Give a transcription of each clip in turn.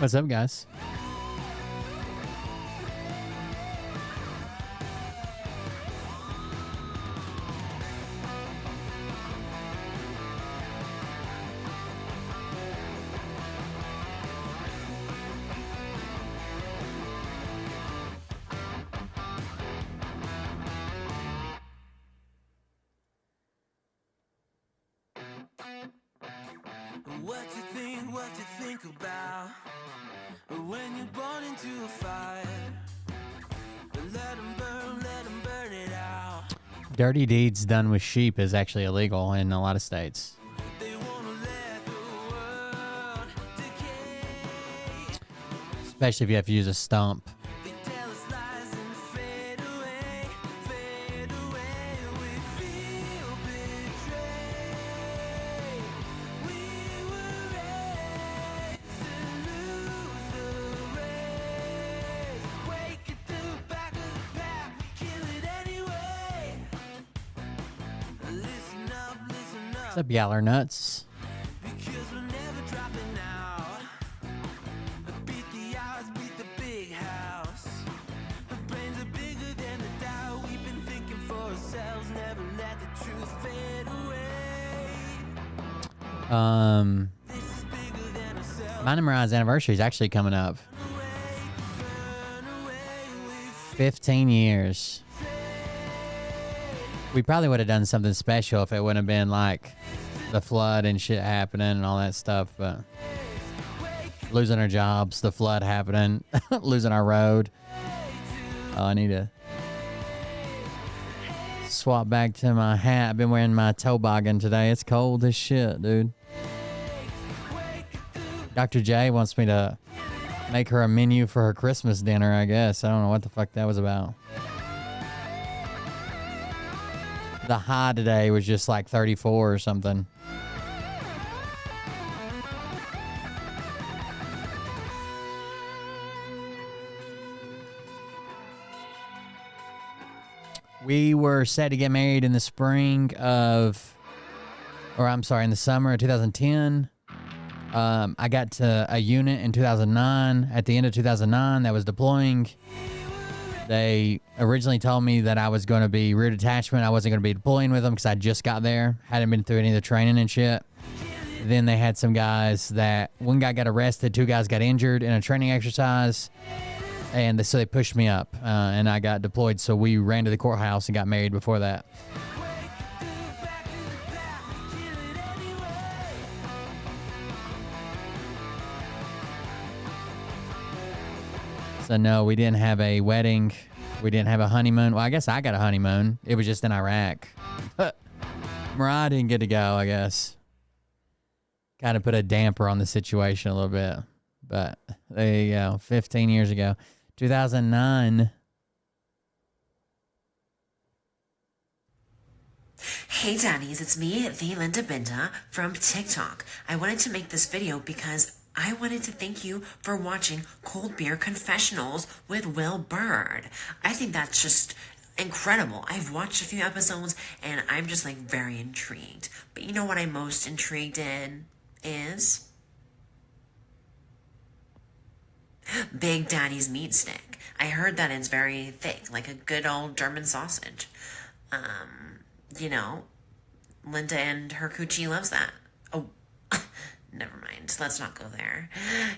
What's up, guys? What you think about when you're born into a fire? Let them burn it out. Dirty deeds done with sheep is actually illegal in a lot of states. They wanna let the world decay. Especially if you have to use a stump. They tell us lies and fade away, fade away. We feel betrayed. We were raised to lose the race. Wake it to the back of the pack, kill it anyway. Listen up, What's up, Yaller Nuts? because we're never dropping out. Beat the odds, beat the big house. The brains are bigger than the doubt. We've been thinking for ourselves, never let the truth fade away. This is bigger than ourselves. My Memorize anniversary is actually coming up. Burn away, we 15 years. We probably would have done something special if it wouldn't have been like the flood and shit happening and all that stuff, but losing our jobs, the flood happening, losing our road. Oh, I need to swap back to my hat. I've been wearing my toboggan today. It's cold as shit, dude. Dr. J wants me to make her a menu for her Christmas dinner, I guess. I don't know what the fuck that was about. The high today was just like 34 or something. We were set to get married in the spring of, or I'm sorry, in the summer of 2010. I got to a unit in 2009. At the end of 2009, that was deploying. They originally told me that I was going to be rear detachment. I wasn't going to be deploying with them because I just got there. Hadn't been through any of the training and shit. Then they had some guys that, one guy got arrested, 2 guys got injured in a training exercise. And so they pushed me up and I got deployed. So we ran to the courthouse and got married before that. So no, we didn't have a wedding. We didn't have a honeymoon. Well, I guess I got a honeymoon. It was just in Iraq. Mariah didn't get to go, I guess. Kind of put a damper on the situation a little bit. But there you go. 15 years ago. 2009. Hey Daddies, it's me, the Linda Binda from TikTok. I wanted to make this video because I wanted to thank you for watching Cold Beer Confessionals with Will Bird. I think that's just incredible. I've watched a few episodes and I'm just like very intrigued. But you know what I'm most intrigued in is Big Daddy's meat stick. I heard that it's very thick, like a good old German sausage. You know, Linda and her coochie loves that. Oh, never mind. Let's not go there.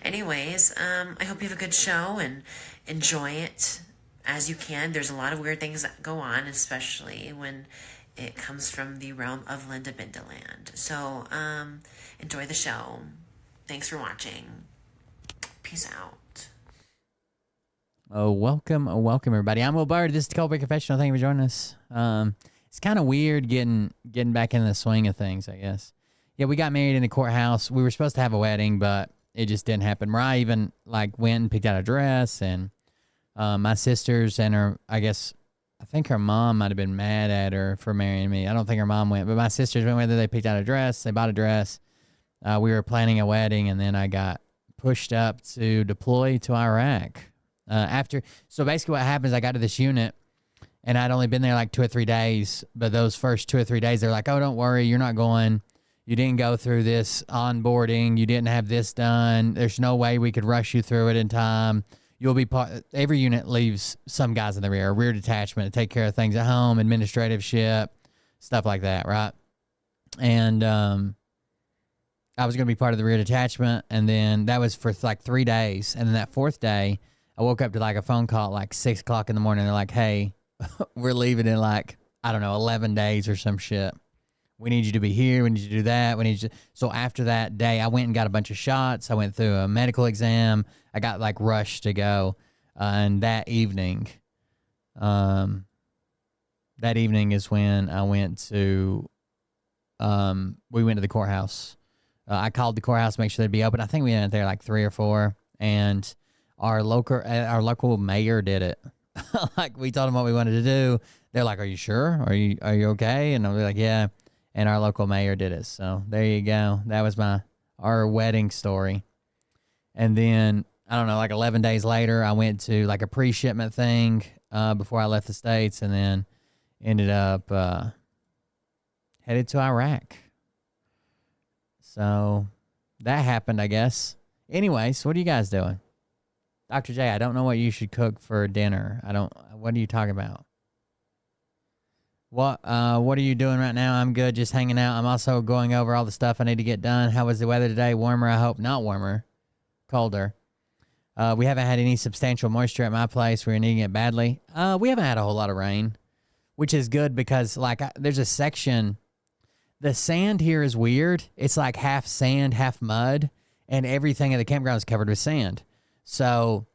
Anyways, I hope you have a good show and enjoy it as you can. There's a lot of weird things that go on, especially when it comes from the realm of Linda Bindaland. So, enjoy the show. Thanks for watching. Peace out. Welcome, everybody. I'm Will Bird. This is the Cold Beer Confessional. Thank you for joining us. It's kind of weird getting back in the swing of things, I guess. Yeah, we got married in the courthouse. We were supposed to have a wedding, but it just didn't happen. Mariah even like went and picked out a dress, and my sisters and her, I think her mom might have been mad at her for marrying me. I don't think her mom went, but my sisters went with her. They picked out a dress. They bought a dress. We were planning a wedding, and then I got pushed up to deploy to Iraq. So basically what happens, I got to this unit, and I'd only been there like 2 or 3 days, but those first 2 or 3 days, they're like, oh, don't worry, you're not going. You didn't go through this onboarding. You didn't have this done. There's no way we could rush you through it in time. You'll be every unit leaves some guys in the rear detachment to take care of things at home, administrative shit, stuff like that, right? And I was going to be part of the rear detachment, and then that was for like 3 days. And then that 4th day, I woke up to like a phone call at like 6 o'clock in the morning. They're like, hey, we're leaving in like, I don't know, 11 days or some shit. We need you to be here. We need you to do that. So after that day, I went and got a bunch of shots. I went through a medical exam. I got like rushed to go. And that evening is when I went to, we went to the courthouse. I called the courthouse to make sure they'd be open. I think we went there like 3 or 4, and our local mayor did it. Like, we told them what we wanted to do. They're like, are you sure? Are you okay? And I'll be like, yeah. And our local mayor did it. So there you go. That was our wedding story. And then, I don't know, like 11 days later, I went to like a pre-shipment thing before I left the States, and then ended up headed to Iraq. So that happened, I guess. Anyways, what are you guys doing? Dr. J, I don't know what you should cook for dinner. What are you talking about? What are you doing right now? I'm good, just hanging out. I'm also going over all the stuff I need to get done. How was the weather today? Warmer, I hope. Not warmer. Colder. We haven't had any substantial moisture at my place. We're needing it badly. We haven't had a whole lot of rain, which is good because like there's a section. The sand here is weird. It's like half sand, half mud, and everything at the campground is covered with sand. So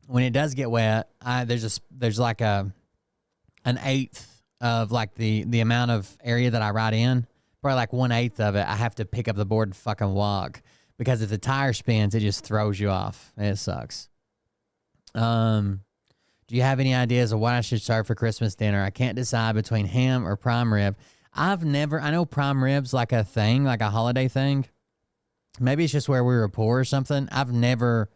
when it does get wet, there's like an eighth of like the amount of area that I ride in, probably like 1/8 of it. I have to pick up the board and fucking walk, because if the tire spins, it just throws you off. It sucks. Do you have any ideas of what I should serve for Christmas dinner? I can't decide between ham or prime rib. I know prime rib's like a thing, like a holiday thing. Maybe it's just where we were poor or something. I've never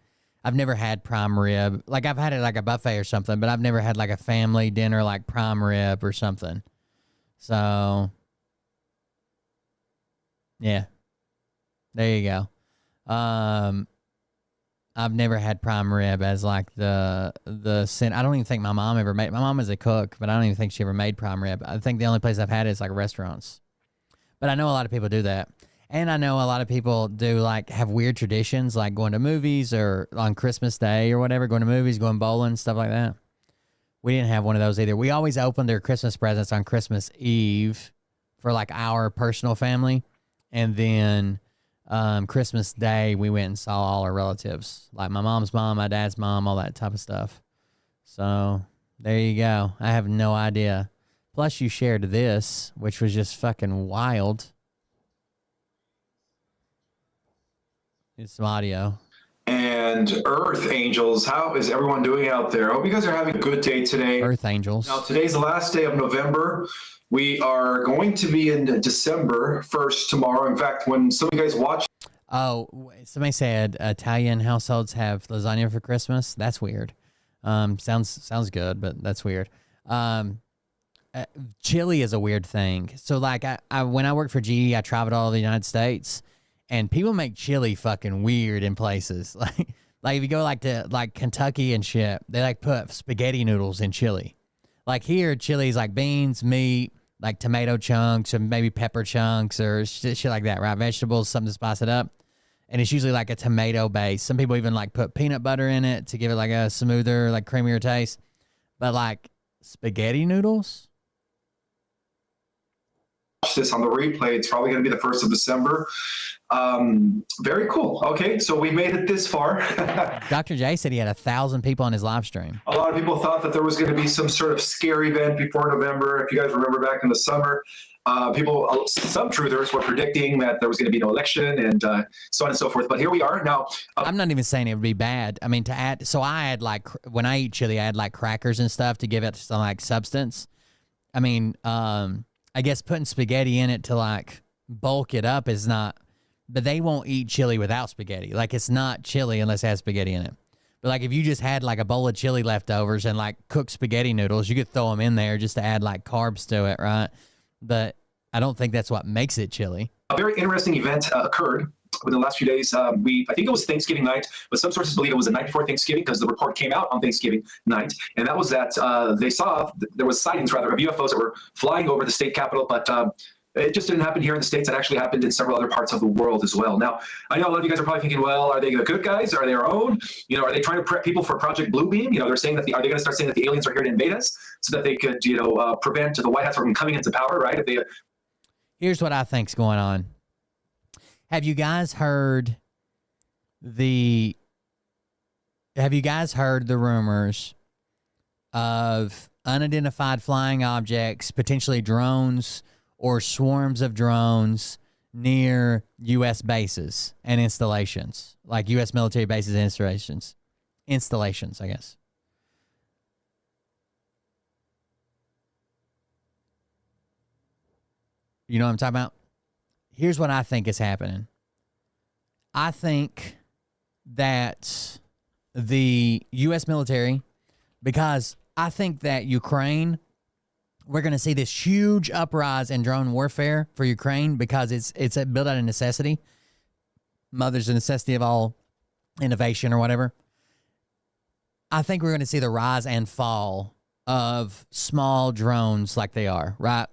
had prime rib. Like, I've had it like a buffet or something, but I've never had like a family dinner like prime rib or something. So, yeah. There you go. I've never had prime rib as like the sin. I don't even think my mom ever made. My mom is a cook, but I don't even think she ever made prime rib. I think the only place I've had it is like restaurants. But I know a lot of people do that, and I know a lot of people do like have weird traditions, like going to movies or on Christmas Day or whatever, going to movies, going bowling, stuff like that. We didn't have one of those either. We always opened their Christmas presents on Christmas Eve for like our personal family, and then Christmas Day, we went and saw all our relatives, like my mom's mom, my dad's mom, all that type of stuff. So there you go. I have no idea. Plus, you shared this, which was just fucking wild. It's some audio. And Earth Angels, how is everyone doing out there? I hope you guys are having a good day today. Earth Angels. Now, today's the last day of November. We are going to be in December 1st tomorrow. In fact, when some of you guys watch. Oh, somebody said Italian households have lasagna for Christmas. That's weird. Sounds good, but that's weird. Chili is a weird thing. So, like, I when I worked for GE, I traveled all over the United States, and people make chili fucking weird in places. Like if you go like to like Kentucky and shit, they like put spaghetti noodles in chili. Like here, chili's like beans, meat, like tomato chunks, or maybe pepper chunks, or shit like that, right? Vegetables, something to spice it up. And it's usually like a tomato base. Some people even like put peanut butter in it to give it like a smoother, like creamier taste. But like spaghetti noodles? Watch this on the replay. It's probably going to be the 1st of December. Very cool. Okay, so we made it this far. Dr. J said he had 1,000 people on his live stream. A lot of people thought that there was going to be some sort of scary event before November. If you guys remember back in the summer, some truthers were predicting that there was going to be no election and so on and so forth. But here we are now. I'm not even saying it would be bad. I mean, to add, so I had like, when I eat chili, I had like crackers and stuff to give it some like substance. I mean, I guess putting spaghetti in it to like bulk it up is not, but they won't eat chili without spaghetti. Like it's not chili unless it has spaghetti in it. But like if you just had like a bowl of chili leftovers and like cooked spaghetti noodles, you could throw them in there just to add like carbs to it, right? But I don't think that's what makes it chili. A very interesting event occurred within the last few days. I think it was Thanksgiving night, but some sources believe it was the night before Thanksgiving because the report came out on Thanksgiving night. And that was that they saw, there was sightings rather of UFOs that were flying over the state capitol, but it just didn't happen here in the States. It actually happened in several other parts of the world as well. Now, I know a lot of you guys are probably thinking, well, are they the good guys? Are they our own? You know, are they trying to prep people for Project Bluebeam? You know, they're saying that are they going to start saying that the aliens are here to invade us so that they could, prevent the White House from coming into power, right? If they. Here's what I think's going on. Have you guys heard the rumors of unidentified flying objects, potentially drones or swarms of drones near U.S. bases and installations, like U.S. military bases and installations, I guess? You know what I'm talking about? Here's what I think is happening. I think that the U.S. military, because I think that Ukraine, we're going to see this huge uprise in drone warfare for Ukraine because it's built out of necessity. Mother's a necessity of all innovation or whatever. I think we're going to see the rise and fall of small drones like they are, right?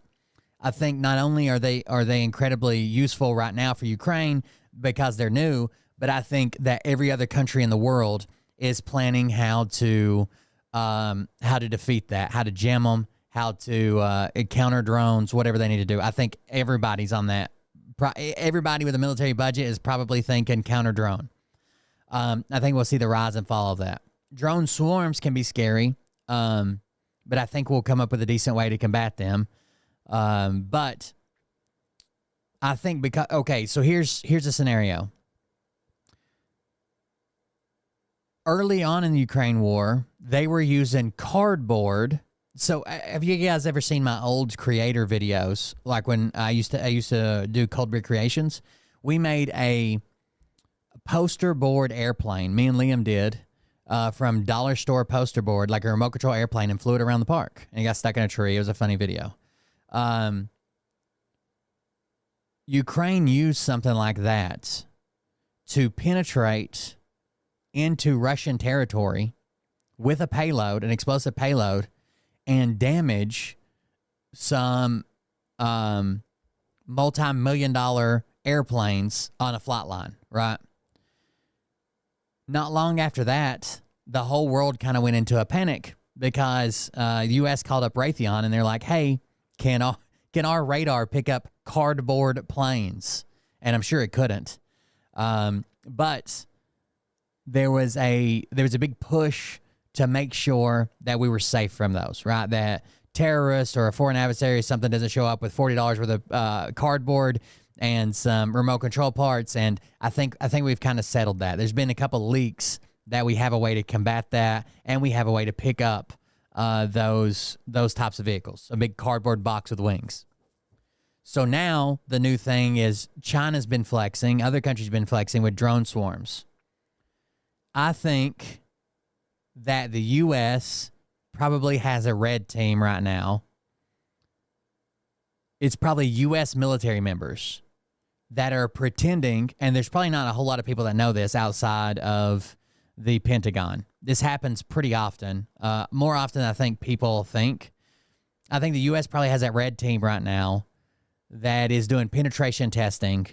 I think not only are they incredibly useful right now for Ukraine because they're new, but I think that every other country in the world is planning how to defeat that, how to jam them, how to counter drones, whatever they need to do. I think everybody's on that. Everybody with a military budget is probably thinking counter drone. I think we'll see the rise and fall of that. Drone swarms can be scary, but I think we'll come up with a decent way to combat them. But I think so here's a scenario. Early on in the Ukraine war, they were using cardboard. So have you guys ever seen my old creator videos? Like when I used to do Cold Brick Creations, we made a poster board airplane. Me and Liam did, from dollar store poster board, like a remote control airplane, and flew it around the park. And it got stuck in a tree. It was a funny video. Ukraine used something like that to penetrate into Russian territory with a payload, an explosive payload, and damage some multi-million-dollar airplanes on a flight line, right? Not long after that, the whole world kind of went into a panic because the U.S. called up Raytheon, and they're like, hey, can our radar pick up cardboard planes? And I'm sure it couldn't. But there was a big push to make sure that we were safe from those, right? That terrorists or a foreign adversary or something doesn't show up with $40 worth of cardboard and some remote control parts. And I think we've kind of settled that. There's been a couple leaks that we have a way to combat that, and we have a way to pick up those types of vehicles, a big cardboard box with wings. So now the new thing is China's been flexing, other countries have been flexing with drone swarms. I think that the U.S. probably has a red team right now. It's probably U.S. military members that are pretending, and there's probably not a whole lot of people that know this outside of the Pentagon. This happens pretty often, more often than I think people think. I think the U.S. probably has that red team right now that is doing penetration testing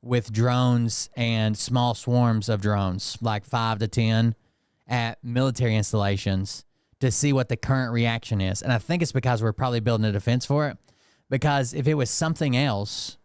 with drones and small swarms of drones, like 5 to 10, at military installations to see what the current reaction is. And I think it's because we're probably building a defense for it. Because if it was something else,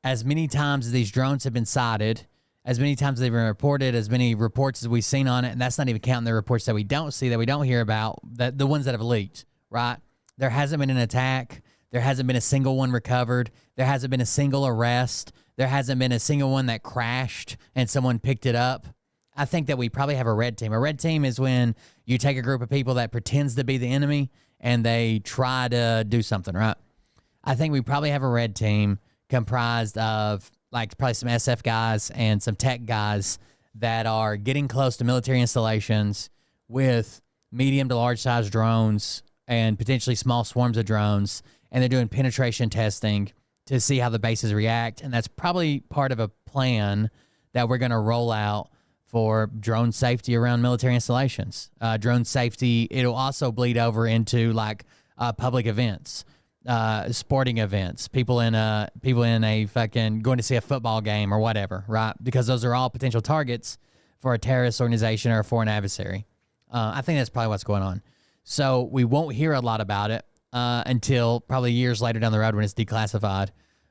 as many times as these drones have been sighted, as many times as they've been reported, as many reports as we've seen on it, and that's not even counting the reports that we don't see, that we don't hear about, the ones that have leaked, right? There hasn't been an attack. There hasn't been a single one recovered. There hasn't been a single arrest. There hasn't been a single one that crashed and someone picked it up. I think that we probably have a red team. A red team is when you take a group of people that pretends to be the enemy and they try to do something, right? I think we probably have a red team comprised of like probably some SF guys and some tech guys that are getting close to military installations with medium to large size drones and potentially small swarms of drones. And they're doing penetration testing to see how the bases react. And that's probably part of a plan that we're going to roll out for drone safety around military installations. Drone safety, it'll also bleed over into like public events, sporting events, people in a fucking going to see a football game or whatever, right? Because those are all potential targets for a terrorist organization or a foreign adversary. I think that's probably what's going on. So we won't hear a lot about it until probably years later down the road when it's declassified.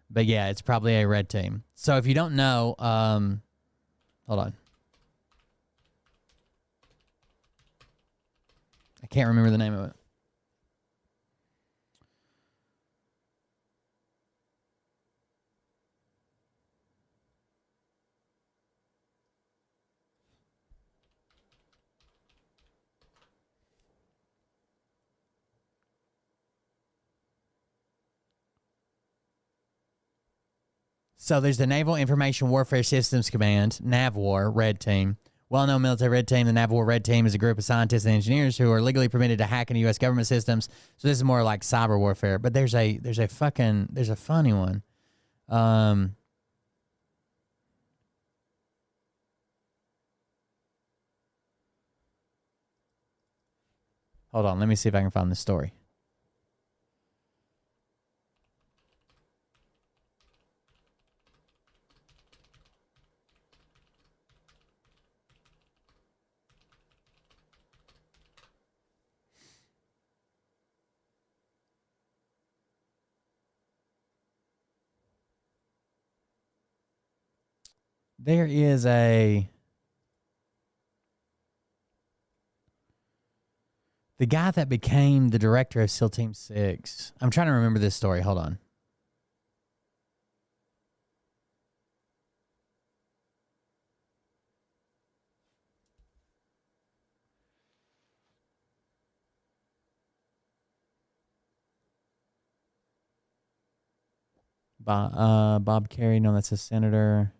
But yeah, it's probably a red team. So if you don't know, hold on. I can't remember the name of it. So there's the Naval Information Warfare Systems Command, NAVWAR, Red Team. Well-known military Red Team. The NAVWAR Red Team is a group of scientists and engineers who are legally permitted to hack into U.S. government systems. So this is more like cyber warfare. But there's a funny one. Hold on, let me see if I can find this story. There is the guy that became the director of SEAL Team 6. I'm trying to remember this story. Hold on. Bob Kerry. No, that's a senator.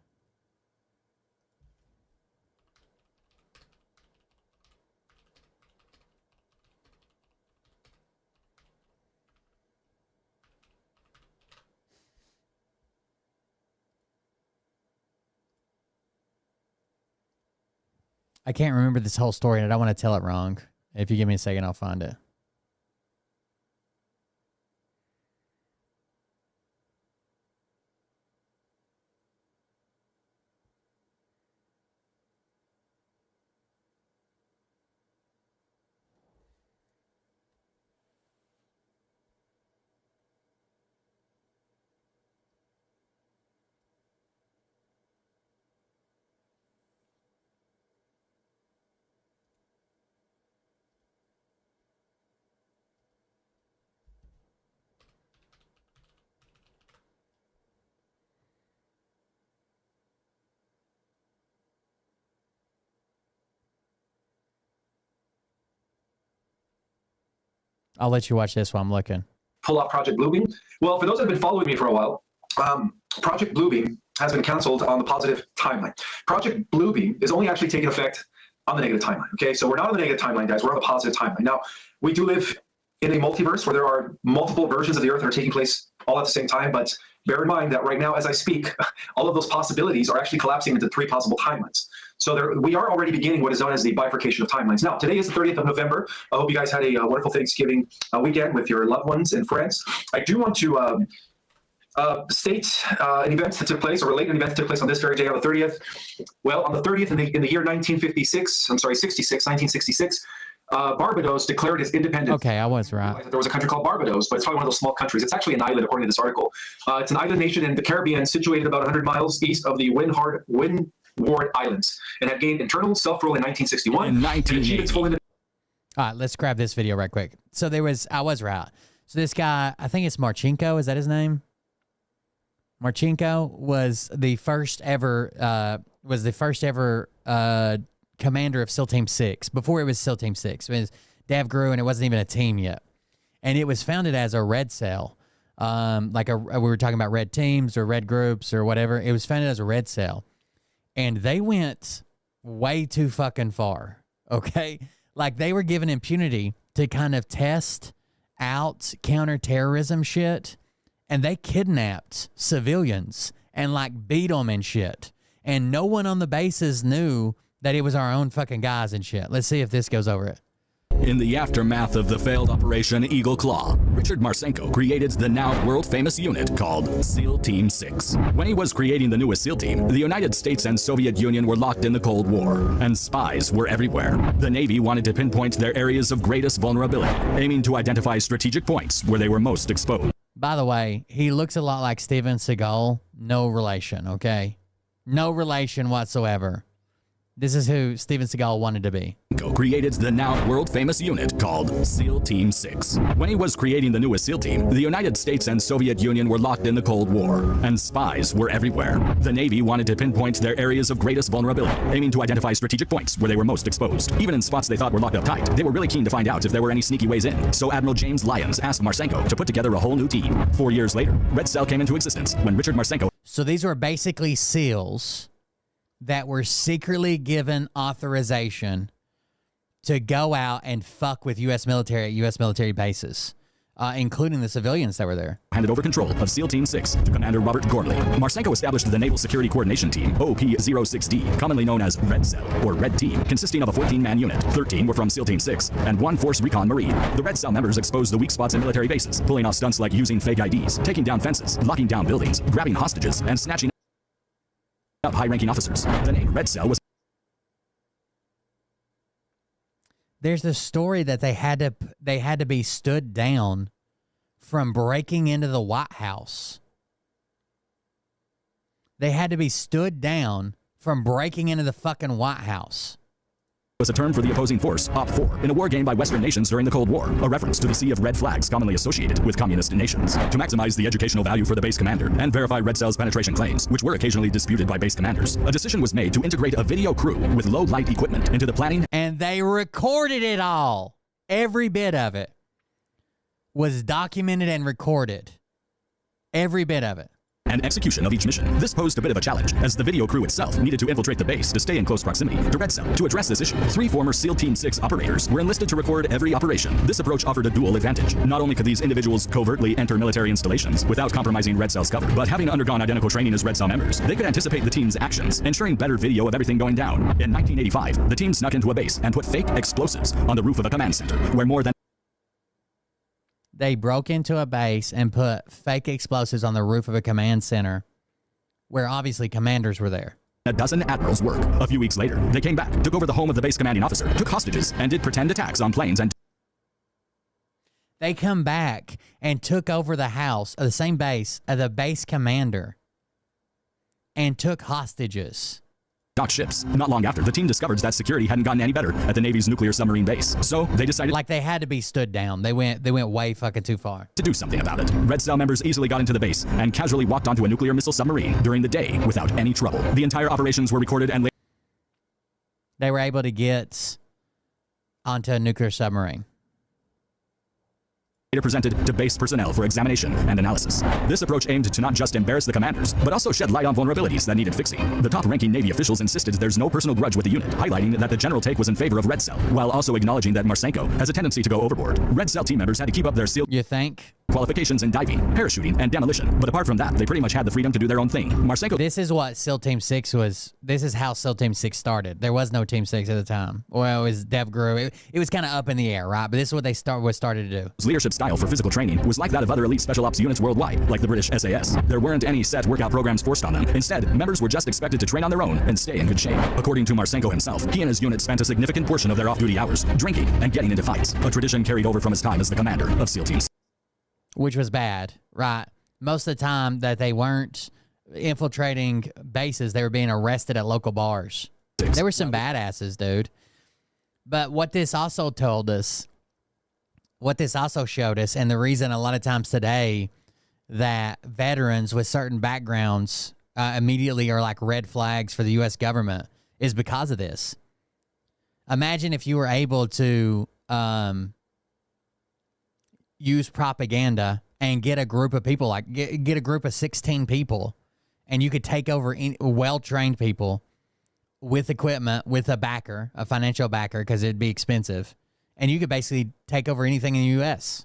I can't remember this whole story, and I don't want to tell it wrong. If you give me a second, I'll find it. I'll let you watch this while I'm looking. Pull off Project Bluebeam. Well, for those that have been following me for a while, Project Bluebeam has been canceled on the positive timeline. Project Bluebeam is only actually taking effect on the negative timeline. Okay, so we're not on the negative timeline, guys. We're on the positive timeline. Now, we do live in a multiverse where there are multiple versions of the Earth that are taking place all at the same time. But bear in mind that right now, as I speak, all of those possibilities are actually collapsing into 3 possible timelines. So we are already beginning what is known as the bifurcation of timelines. Now, today is the 30th of November. I hope you guys had a wonderful Thanksgiving weekend with your loved ones and friends. I do want to state an event that took place, or relate an event that took place on this very day, on the 30th. Well, on the 30th in the year 1966, Barbados declared its independence. Okay, I was right. There was a country called Barbados, but it's probably one of those small countries. It's actually an island, according to this article. It's an island nation in the Caribbean, situated about 100 miles east of the Windward Islands, and had gained internal self-rule in 1961. In 1980. All right, let's grab this video right quick. So I was right. So this guy, I think it's Marchenko. Is that his name? Marchenko was the first ever commander of SEAL Team 6. Before it was SEAL Team 6, it was Dav grew, and it wasn't even a team yet. And it was founded as a red cell. We were talking about red teams or red groups or whatever. It was founded as a red cell. And they went way too fucking far, okay? Like, they were given impunity to kind of test out counterterrorism shit, and they kidnapped civilians and, like, beat them and shit. And no one on the bases knew that it was our own fucking guys and shit. Let's see if this goes over it. In the aftermath of the failed Operation Eagle Claw, Richard Marchenko created the now world-famous unit called SEAL Team 6. When he was creating the newest SEAL team, the United States and Soviet Union were locked in the Cold War, and spies were everywhere. The Navy wanted to pinpoint their areas of greatest vulnerability, aiming to identify strategic points where they were most exposed. By the way, he looks a lot like Steven Seagal. No relation, okay? No relation whatsoever. This is who Steven Seagal wanted to be. Created the now world-famous unit called SEAL Team 6. When he was creating the newest SEAL team, the United States and Soviet Union were locked in the Cold War, and spies were everywhere. The Navy wanted to pinpoint their areas of greatest vulnerability, aiming to identify strategic points where they were most exposed. Even in spots they thought were locked up tight, they were really keen to find out if there were any sneaky ways in. So Admiral James Lyons asked Marchenko to put together a whole new team. 4 years later, Red Cell came into existence when Richard Marchenko... So these were basically SEALs that were secretly given authorization to go out and fuck with U.S. military at U.S. military bases, including the civilians that were there. Handed over control of SEAL Team 6 to Commander Robert Gorley. Marchenko established the Naval Security Coordination Team, OP-06D, commonly known as Red Cell, or Red Team, consisting of a 14-man unit. 13 were from SEAL Team 6, and 1 Force Recon Marine. The Red Cell members exposed the weak spots in military bases, pulling off stunts like using fake IDs, taking down fences, locking down buildings, grabbing hostages, and snatching up high-ranking officers. The name Red Cell was... There's the story that they had to be stood down from breaking into the White House. They had to be stood down from breaking into the fucking White House. Was a term for the opposing force, Op 4, in a war game by Western nations during the Cold War, a reference to the sea of red flags commonly associated with communist nations. To maximize the educational value for the base commander and verify Red Cell's penetration claims, which were occasionally disputed by base commanders, a decision was made to integrate a video crew with low-light equipment into the planning. And they recorded it all. Every bit of it was documented and recorded. Every bit of it. and execution of each mission. This posed a bit of a challenge, as the video crew itself needed to infiltrate the base to stay in close proximity to Red Cell. To address this issue, 3 former SEAL Team 6 operators were enlisted to record every operation. This approach offered a dual advantage. Not only could these individuals covertly enter military installations without compromising Red Cell's cover, but having undergone identical training as Red Cell members, they could anticipate the team's actions, ensuring better video of everything going down. In 1985, the team snuck into a base and put fake explosives on the roof of a command center, where more than They broke into a base and put fake explosives on the roof of a command center where obviously commanders were there. a dozen admirals work. A few weeks later, they came back, took over the home of the base commanding officer, took hostages, and did pretend attacks on planes and They come back and took over the house of the same base of the base commander and took hostages. docked ships. Not long after, the team discovered that security hadn't gotten any better at the Navy's nuclear submarine base. So they decided Like they had to be stood down. They went way fucking too far. to do something about it. Red Cell members easily got into the base and casually walked onto a nuclear missile submarine during the day without any trouble. The entire operations were recorded and They were able to get onto a nuclear submarine. later presented to base personnel for examination and analysis. This approach aimed to not just embarrass the commanders, but also shed light on vulnerabilities that needed fixing. The top-ranking Navy officials insisted there's no personal grudge with the unit, highlighting that the general take was in favor of Red Cell, while also acknowledging that Marsenko has a tendency to go overboard. Red Cell team members had to keep up their SEAL You think? qualifications in diving, parachuting, and demolition, but apart from that, they pretty much had the freedom to do their own thing. Marsenko This is what SEAL Team 6 was. This is how SEAL Team 6 started. There was no Team 6 at the time. Well, it was Dev grew. It was kind of up in the air, right? But this is what they started to do. leadership style for physical training was like that of other elite special ops units worldwide, like the British SAS. There weren't any set workout programs forced on them. Instead, members were just expected to train on their own and stay in good shape. According to Marsenko himself, he and his unit spent a significant portion of their off-duty hours drinking and getting into fights, a tradition carried over from his time as the commander of SEAL Team Which was bad, right? Most of the time that they weren't infiltrating bases, they were being arrested at local bars. 6. There were some badasses, dude. But what this also told us, what this also showed us, and the reason a lot of times today that veterans with certain backgrounds immediately are like red flags for the U.S. government is because of this. Imagine if you were able to use propaganda and get a group of people, like get a group of 16 people, and you could take over well-trained people with equipment, with a backer, a financial backer, because it'd be expensive, and you could basically take over anything in the U.S.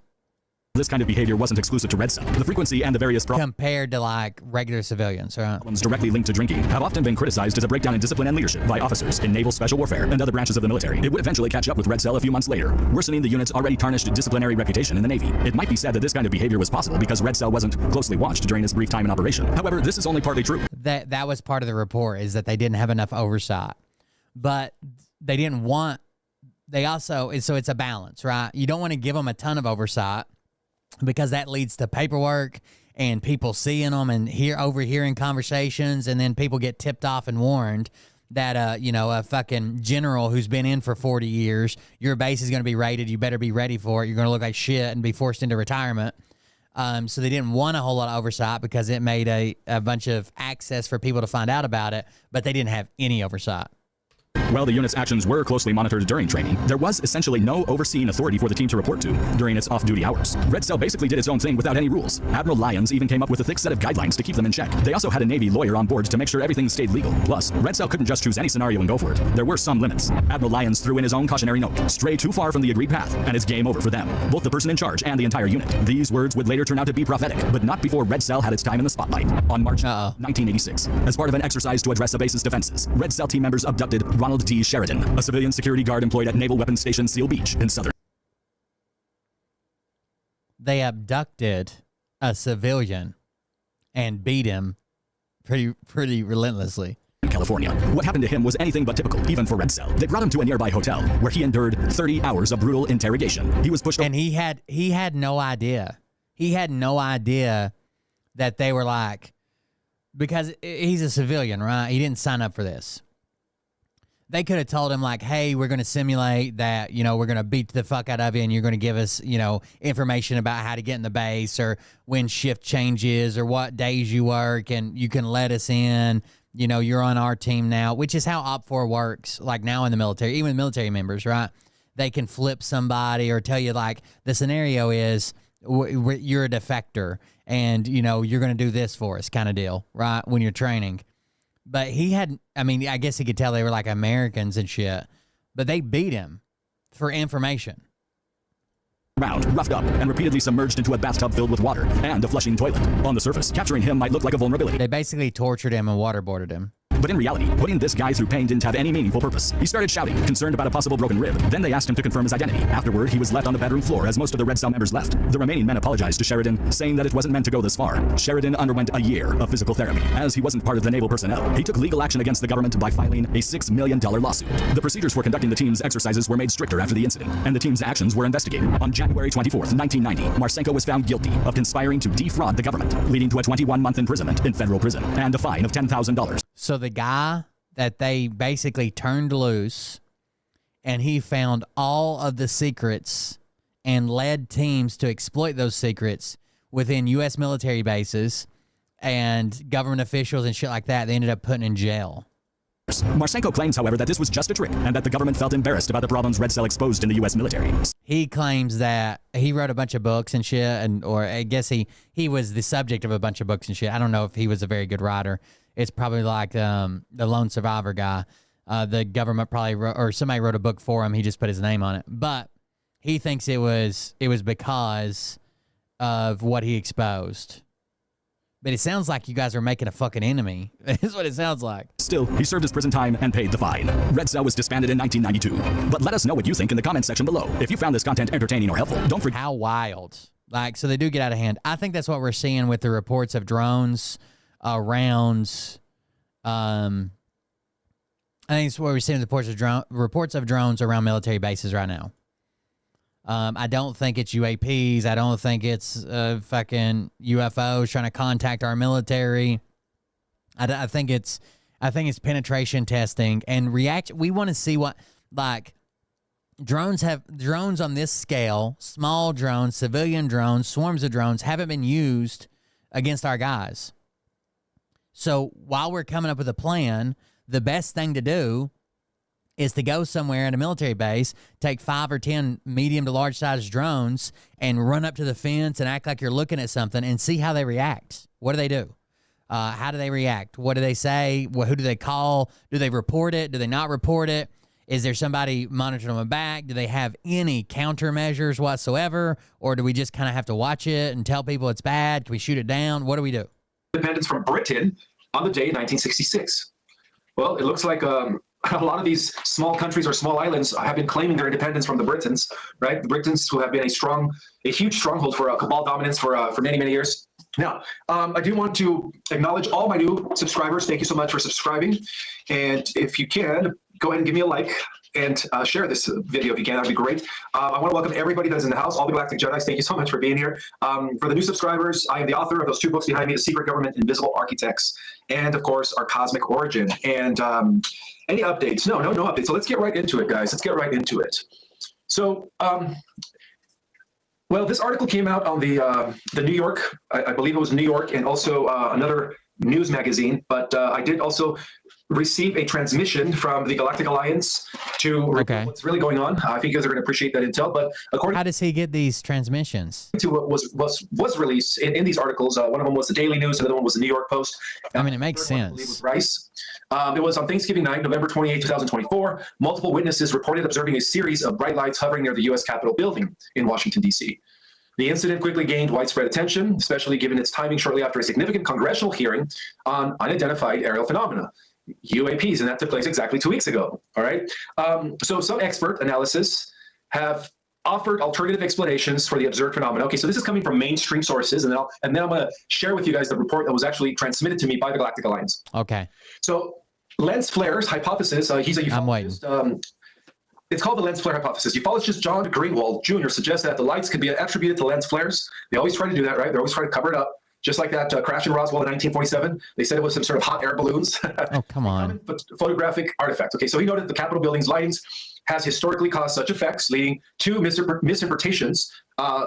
This kind of behavior wasn't exclusive to Red Cell. The frequency and the various compared to like regular civilians, right? problems directly linked to drinking have often been criticized as a breakdown in discipline and leadership by officers in naval special warfare and other branches of the military. It would eventually catch up with Red Cell a few months later, worsening the unit's already tarnished disciplinary reputation in the Navy. It might be said that this kind of behavior was possible because Red Cell wasn't closely watched during its brief time in operation. However, this is only partly true. That was part of the report, is that they didn't have enough oversight, but they didn't want. They also, so it's a balance, right? You don't want to give them a ton of oversight, because that leads to paperwork and people seeing them and overhearing conversations, and then people get tipped off and warned that a fucking general who's been in for 40 years, your base is going to be raided, you better be ready for it, you're going to look like shit and be forced into retirement. So they didn't want a whole lot of oversight because it made a bunch of access for people to find out about it, but they didn't have any oversight. While the unit's actions were closely monitored during training, there was essentially no overseeing authority for the team to report to during its off-duty hours. Red Cell basically did its own thing without any rules. Admiral Lyons even came up with a thick set of guidelines to keep them in check. They also had a Navy lawyer on board to make sure everything stayed legal. Plus, Red Cell couldn't just choose any scenario and go for it. There were some limits. Admiral Lyons threw in his own cautionary note: stray too far from the agreed path, and it's game over for them, both the person in charge and the entire unit. These words would later turn out to be prophetic, but not before Red Cell had its time in the spotlight. On March 1986, as part of an exercise to address a base's defenses, Red Cell team members abducted Ronald T. Sheridan, a civilian security guard employed at Naval Weapons Station Seal Beach in southern. They abducted a civilian and beat him pretty relentlessly. California. What happened to him was anything but typical, even for Red Cell. They brought him to a nearby hotel where he endured 30 hours of brutal interrogation. He was pushed and he had no idea. He had no idea that they were like, because he's a civilian, right? He didn't sign up for this. They could have told him like, hey, we're going to simulate that, we're going to beat the fuck out of you and you're going to give us, information about how to get in the base or when shift changes or what days you work, and you can let us in, you're on our team now, which is how Op4 works, like now in the military, even with military members, right? They can flip somebody or tell you like the scenario is you're a defector and you know you're going to do this for us, kind of deal, right? When you're training. But he had, I mean, I guess he could tell they were like Americans and shit, but they beat him for information. Round, roughed up, and repeatedly submerged into a bathtub filled with water and a flushing toilet. On the surface, capturing him might look like a vulnerability. They basically tortured him and waterboarded him. But in reality, putting this guy through pain didn't have any meaningful purpose. He started shouting, concerned about a possible broken rib. Then they asked him to confirm his identity. Afterward, he was left on the bedroom floor as most of the Red Cell members left. The remaining men apologized to Sheridan, saying that it wasn't meant to go this far. Sheridan underwent a year of physical therapy. As he wasn't part of the naval personnel, he took legal action against the government by filing a $6 million lawsuit. The procedures for conducting the team's exercises were made stricter after the incident, and the team's actions were investigated. On January 24th, 1990, Marchenko was found guilty of conspiring to defraud the government, leading to a 21-month imprisonment in federal prison and a fine of $10,000. So the guy that they basically turned loose, and he found all of the secrets and led teams to exploit those secrets within U.S. military bases and government officials and shit like that. They ended up putting in jail. Marchenko claims, however, that this was just a trick and that the government felt embarrassed about the problems Red Cell exposed in the U.S. military. He claims that he wrote a bunch of books and shit, and or I guess he was the subject of a bunch of books and shit. I don't know if he was a very good writer. It's probably like the Lone Survivor guy. The government probably wrote, or somebody wrote a book for him. He just put his name on it. But he thinks it was because of what he exposed. But it sounds like you guys are making a fucking enemy. That's what it sounds like. Still, he served his prison time and paid the fine. Red Cell was disbanded in 1992. But let us know what you think in the comment section below. If you found this content entertaining or helpful, don't forget. How wild. Like, so they do get out of hand. I think that's what we're seeing with the reports of drones around. I think it's what we're seeing with the reports of drones around military bases right now. I don't think it's UAPs. I don't think it's fucking UFOs trying to contact our military. I think it's penetration testing and react. We want to see what, like, drones on this scale, small drones, civilian drones, swarms of drones haven't been used against our guys. So while we're coming up with a plan, the best thing to do is to go somewhere in a military base, take 5 or 10 medium to large size drones and run up to the fence and act like you're looking at something and see how they react. What do they do? How do they react? What do they say? Who do they call? Do they report it? Do they not report it? Is there somebody monitoring them back? Do they have any countermeasures whatsoever? Or do we just kind of have to watch it and tell people it's bad? Can we shoot it down? What do we do? Independence from Britain on the day 1966. Well, it looks like a lot of these small countries or small islands have been claiming their independence from the Britons, right? The Britons, who have been a huge stronghold for cabal dominance for many, many years. Now, I do want to acknowledge all my new subscribers. Thank you so much for subscribing. And if you can, go ahead and give me a like and share this video if you can. That'd be great. I want to welcome everybody that's in the house, all the Galactic Jedis. Thank you so much for being here. For the new subscribers, I am the author of those 2 books behind me, The Secret Government, Invisible Architects, and of course, Our Cosmic Origin. And any updates? No updates. So let's get right into it, guys. Let's get right into it. So, well, this article came out on the New York, I believe it was New York, and also another news magazine. But I did also receive a transmission from the Galactic Alliance to report what's really going on. I think you guys are going to appreciate that intel. But according how does he get these transmissions? To what was released in these articles, one of them was the Daily News, another one was the New York Post. I mean, it makes sense. I believe was Rice. It was on Thanksgiving night, November 28, 2024. Multiple witnesses reported observing a series of bright lights hovering near the U.S. Capitol building in Washington, D.C. The incident quickly gained widespread attention, especially given its timing shortly after a significant congressional hearing on unidentified aerial phenomena, UAPs, and that took place exactly 2 weeks ago. All right. So some expert analysis have offered alternative explanations for the observed phenomena. Okay, so this is coming from mainstream sources, and then I'm going to share with you guys the report that was actually transmitted to me by the Galactic Alliance. Okay. So lens flares hypothesis. He's a ufologist. I'm waiting. It's called the lens flare hypothesis. Ufologist John Greenwald Jr. suggests that the lights can be attributed to lens flares. They always try to do that, right? They're always trying to cover it up. Just like that crash in Roswell in 1947. They said it was some sort of hot air balloons. Oh, come on. Photographic artifact. Okay, so he noted the Capitol building's lightings has historically caused such effects, leading to misinterpretations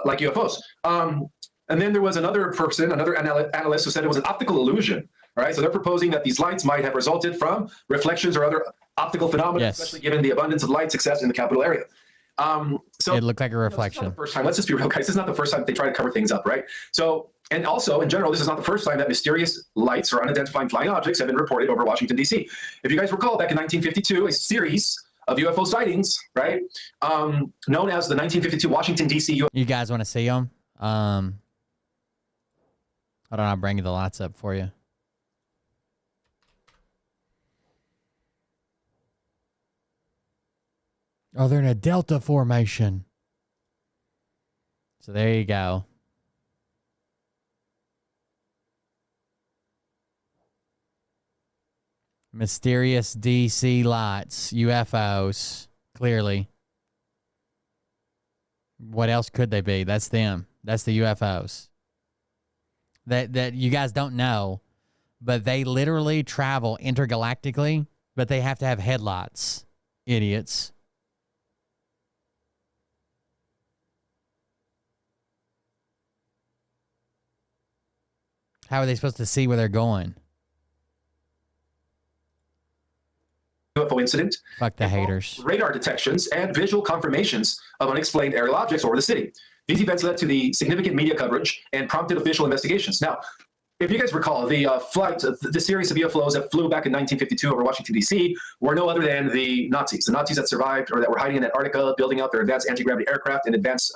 like UFOs. And then there was another person, another analyst, who said it was an optical illusion. All right, so they're proposing that these lights might have resulted from reflections or other optical phenomena, especially given the abundance of light success in the Capitol area. So it looked like a reflection. This is not the first time. Let's just be real, guys. This is not the first time they try to cover things up, right? So And also, in general, this is not the first time that mysterious lights or unidentified flying objects have been reported over Washington, D.C. If you guys recall, back in 1952, a series of UFO sightings, right, known as the 1952 Washington, D.C. You guys want to see them? Hold on, I'll bring the lights up for you. Oh, they're in a delta formation. So there you go. Mysterious DC lights, UFOs, clearly. What else could they be? That's them. That's the UFOs. That you guys don't know, but they literally travel intergalactically, but they have to have headlights. Idiots. How are they supposed to see where they're going? UFO incident. Fuck the haters. Radar detections and visual confirmations of unexplained aerial objects over the city. These events led to the significant media coverage and prompted official investigations. Now, if you guys recall, the the series of UFOs that flew back in 1952 over Washington, D.C. were no other than the Nazis that survived or that were hiding in Antarctica, building out their advanced anti-gravity aircraft and advanced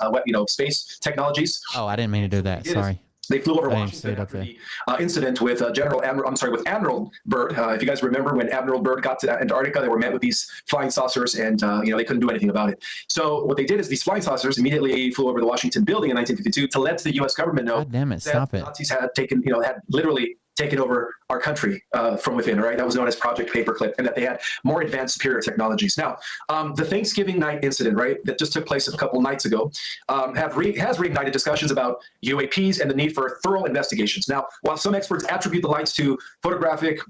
space technologies. Oh, I didn't mean to do that. Sorry. They flew over Washington after the incident with Admiral Byrd. If you guys remember, when Admiral Byrd got to Antarctica, they were met with these flying saucers, and they couldn't do anything about it. So what they did is these flying saucers immediately flew over the Washington building in 1952 to let the U.S. government know God damn it, stop that it. the Nazis had literally taken over our country from within, right? That was known as Project Paperclip, and that they had more advanced, superior technologies. Now, the Thanksgiving night incident, right, that just took place a couple nights ago, has reignited discussions about UAPs and the need for thorough investigations. Now, while some experts attribute the lights to photographic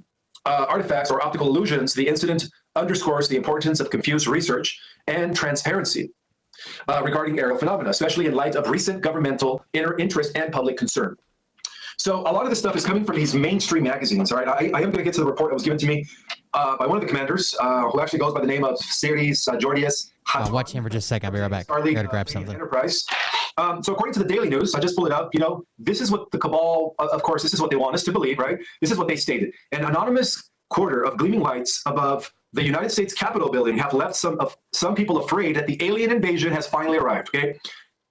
artifacts or optical illusions, the incident underscores the importance of confused research and transparency regarding aerial phenomena, especially in light of recent governmental interest and public concern. So a lot of this stuff is coming from these mainstream magazines, all right? I am going to get to the report that was given to me by one of the commanders, who actually goes by the name of Series Georgius. Watch him for just a second. I'll be right back. I gotta grab something. Enterprise. So according to the Daily News, I just pulled it up, this is what the cabal, of course, this is what they want us to believe, right? This is what they stated. An anonymous quarter of gleaming lights above the United States Capitol building have left some people afraid that the alien invasion has finally arrived, okay?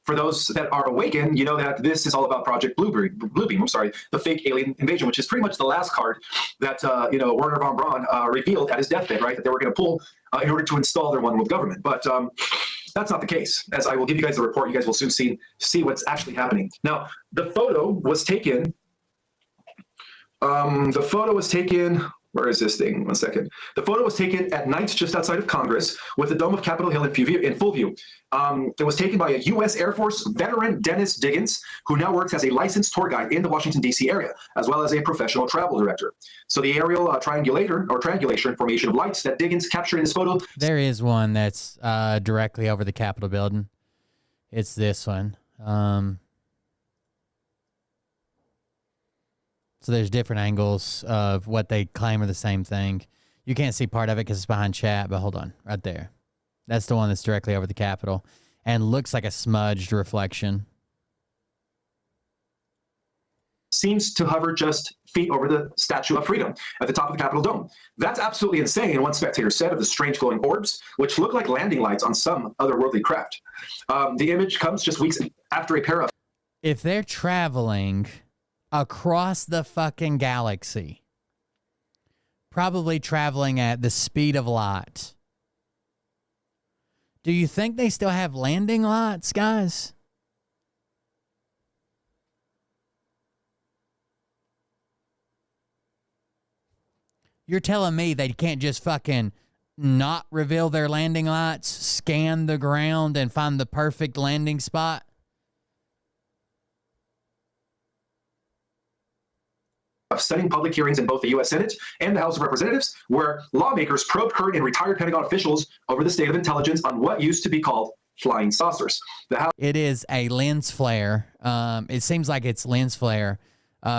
For those that are awakened, you know that this is all about Project Bluebeam, the fake alien invasion, which is pretty much the last card that, Werner von Braun revealed at his deathbed, right? That they were going to pull in order to install their one world government. But that's not the case. As I will give you guys the report, you guys will soon see what's actually happening. Now, the photo was taken. Where is this thing? 1 second. The photo was taken at night just outside of Congress with the dome of Capitol Hill in full view. It was taken by a U.S. Air Force veteran, Dennis Diggins, who now works as a licensed tour guide in the Washington, D.C. area, as well as a professional travel director. So the aerial triangulation formation of lights that Diggins captured in this photo. There is one that's directly over the Capitol building. It's this one. So there's different angles of what they claim are the same thing. You can't see part of it because it's behind chat, but hold on, right there. That's the one that's directly over the Capitol and looks like a smudged reflection. Seems to hover just feet over the Statue of Freedom at the top of the Capitol Dome. That's absolutely insane, one spectator said of the strange glowing orbs, which look like landing lights on some otherworldly craft. The image comes just weeks after a pair of... If they're traveling across the fucking galaxy, probably traveling at the speed of light, do you think they still have landing lights, guys? You're telling me they can't just fucking not reveal their landing lights, scan the ground, and find the perfect landing spot? Of setting public hearings in both the U.S. Senate and the House of Representatives, where lawmakers probed current and retired Pentagon officials over the state of intelligence on what used to be called flying saucers. It is a lens flare. It seems like it's lens flare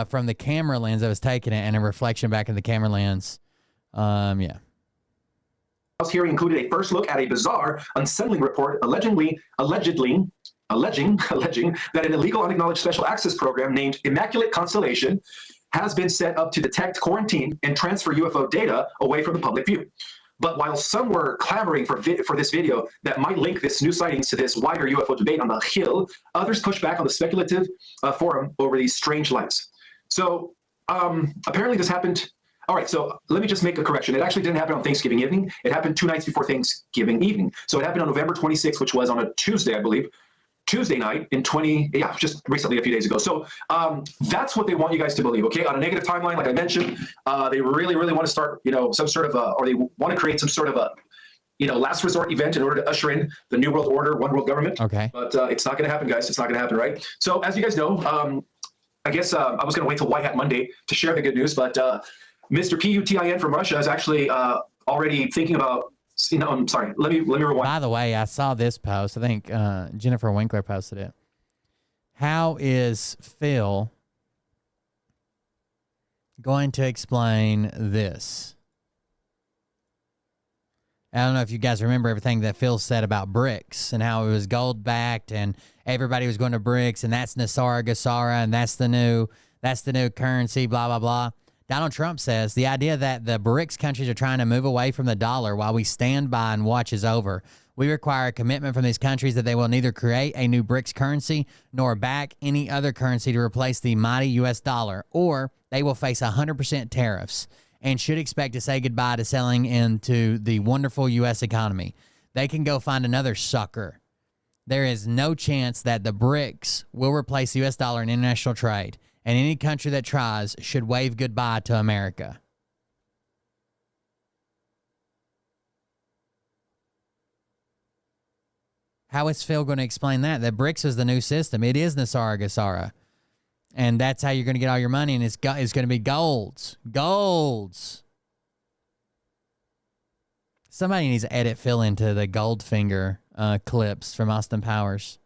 from the camera lens that was taking it and a reflection back in the camera lens. Yeah. House hearing included a first look at a bizarre, unsettling report allegedly alleging that an illegal unacknowledged special access program named Immaculate Constellation has been set up to detect, quarantine, and transfer UFO data away from the public view. But while some were clamoring for this video that might link this new sightings to this wider UFO debate on the Hill, others pushed back on the speculative forum over these strange lights. So apparently this happened. All right, so let me just make a correction. It actually didn't happen on Thanksgiving evening. It happened 2 nights before Thanksgiving evening. So it happened on November 26th, which was on a Tuesday, I believe. Tuesday night in just recently, a few days ago. So that's what they want you guys to believe, okay? On a negative timeline, like I mentioned, they really want to start, some sort of or they want to create some sort of a, last resort event in order to usher in the new world order, one world government. Okay. But it's not going to happen, guys. It's not going to happen, right? So as you guys know, I guess I was going to wait till White Hat Monday to share the good news, but Mr. Putin from Russia is actually already thinking about. I'm sorry. Let me rewind. By the way, I saw this post. I think Jennifer Winkler posted it. How is Phil going to explain this? I don't know if you guys remember everything that Phil said about BRICS and how it was gold backed and everybody was going to BRICS and that's Nasara Gasara and that's the new currency, blah blah blah. Donald Trump says the idea that the BRICS countries are trying to move away from the dollar while we stand by and watch is over. We require a commitment from these countries that they will neither create a new BRICS currency nor back any other currency to replace the mighty U.S. dollar, or they will face 100% tariffs and should expect to say goodbye to selling into the wonderful U.S. economy. They can go find another sucker. There is no chance that the BRICS will replace the U.S. dollar in international trade. And any country that tries should wave goodbye to America. How is Phil going to explain that? That BRICS is the new system. It is Nasara Gasara. And that's how you're going to get all your money, and it's going to be golds. Golds. Somebody needs to edit Phil into the Goldfinger clips from Austin Powers.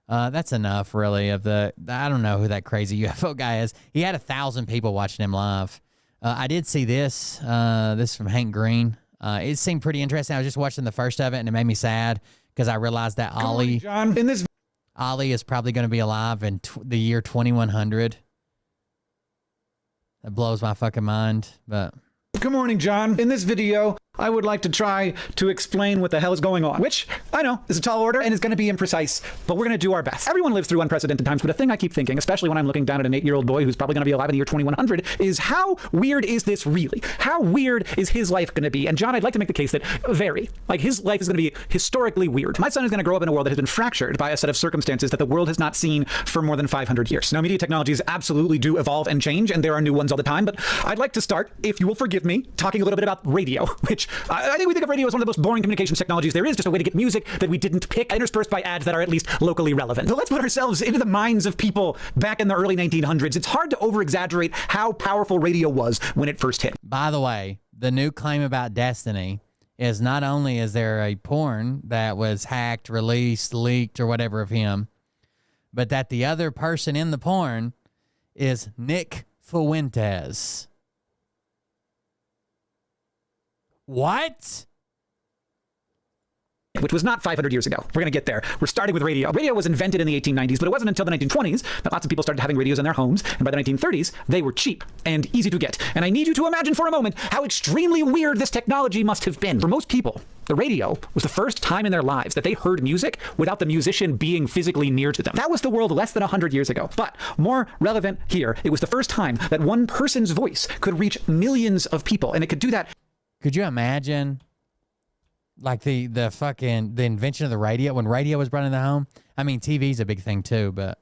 That's enough, really, of the... I don't know who that crazy UFO guy is. He had 1,000 people watching him live. I did see this. This from Hank Green. It seemed pretty interesting. I was just watching the first of it, and it made me sad because I realized that Ollie... John, in this... Ollie is probably going to be alive in the year 2100. That blows my fucking mind, but... Good morning, John. In this video, I would like to try to explain what the hell is going on, which I know is a tall order and is going to be imprecise, but we're going to do our best. Everyone lives through unprecedented times, but a thing I keep thinking, especially when I'm looking down at an 8-year-old boy who's probably going to be alive in the year 2100, is how weird is this really? How weird is his life going to be? And John, I'd like to make the case that his life is going to be historically weird. My son is going to grow up in a world that has been fractured by a set of circumstances that the world has not seen for more than 500 years. Now, media technologies absolutely do evolve and change, and there are new ones all the time, but I'd like to start, if you will forgive me, talking a little bit about radio, which I think we think of radio as one of the most boring communications technologies there is, just a way to get music that we didn't pick, interspersed by ads that are at least locally relevant. So let's put ourselves into the minds of people back in the early 1900s. It's hard to over-exaggerate how powerful radio was when it first hit. By the way, the new claim about Destiny is not only is there a porn that was hacked, released, leaked, or whatever of him, but that the other person in the porn is Nick Fuentes. What? Which was not 500 years ago. We're going to get there. We're starting with radio. Radio was invented in the 1890s, but it wasn't until the 1920s that lots of people started having radios in their homes. And by the 1930s, they were cheap and easy to get. And I need you to imagine for a moment how extremely weird this technology must have been. For most people, the radio was the first time in their lives that they heard music without the musician being physically near to them. That was the world less than 100 years ago. But more relevant here, it was the first time that one person's voice could reach millions of people. And it could do that. Could you imagine, like, the invention of the radio, when radio was brought in the home? I mean, TV's a big thing too, but...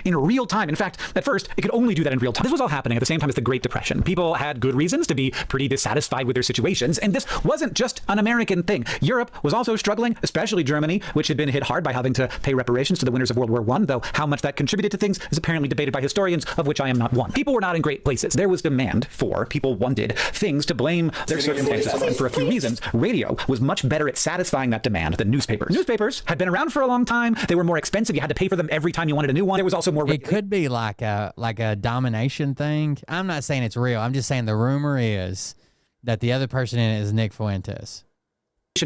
in real time. In fact, at first, it could only do that in real time. This was all happening at the same time as the Great Depression. People had good reasons to be pretty dissatisfied with their situations, and this wasn't just an American thing. Europe was also struggling, especially Germany, which had been hit hard by having to pay reparations to the winners of World War I, though how much that contributed to things is apparently debated by historians, of which I am not one. People were not in great places. There was demand for, people wanted things to blame their circumstances on, and for a few reasons, radio was much better at satisfying that demand than newspapers. Newspapers had been around for a long time. They were more expensive. You had to pay for them every time you wanted a new one. There was also more... It could be like a domination thing. I'm not saying it's real. I'm just saying the rumor is that the other person in it is Nick Fuentes.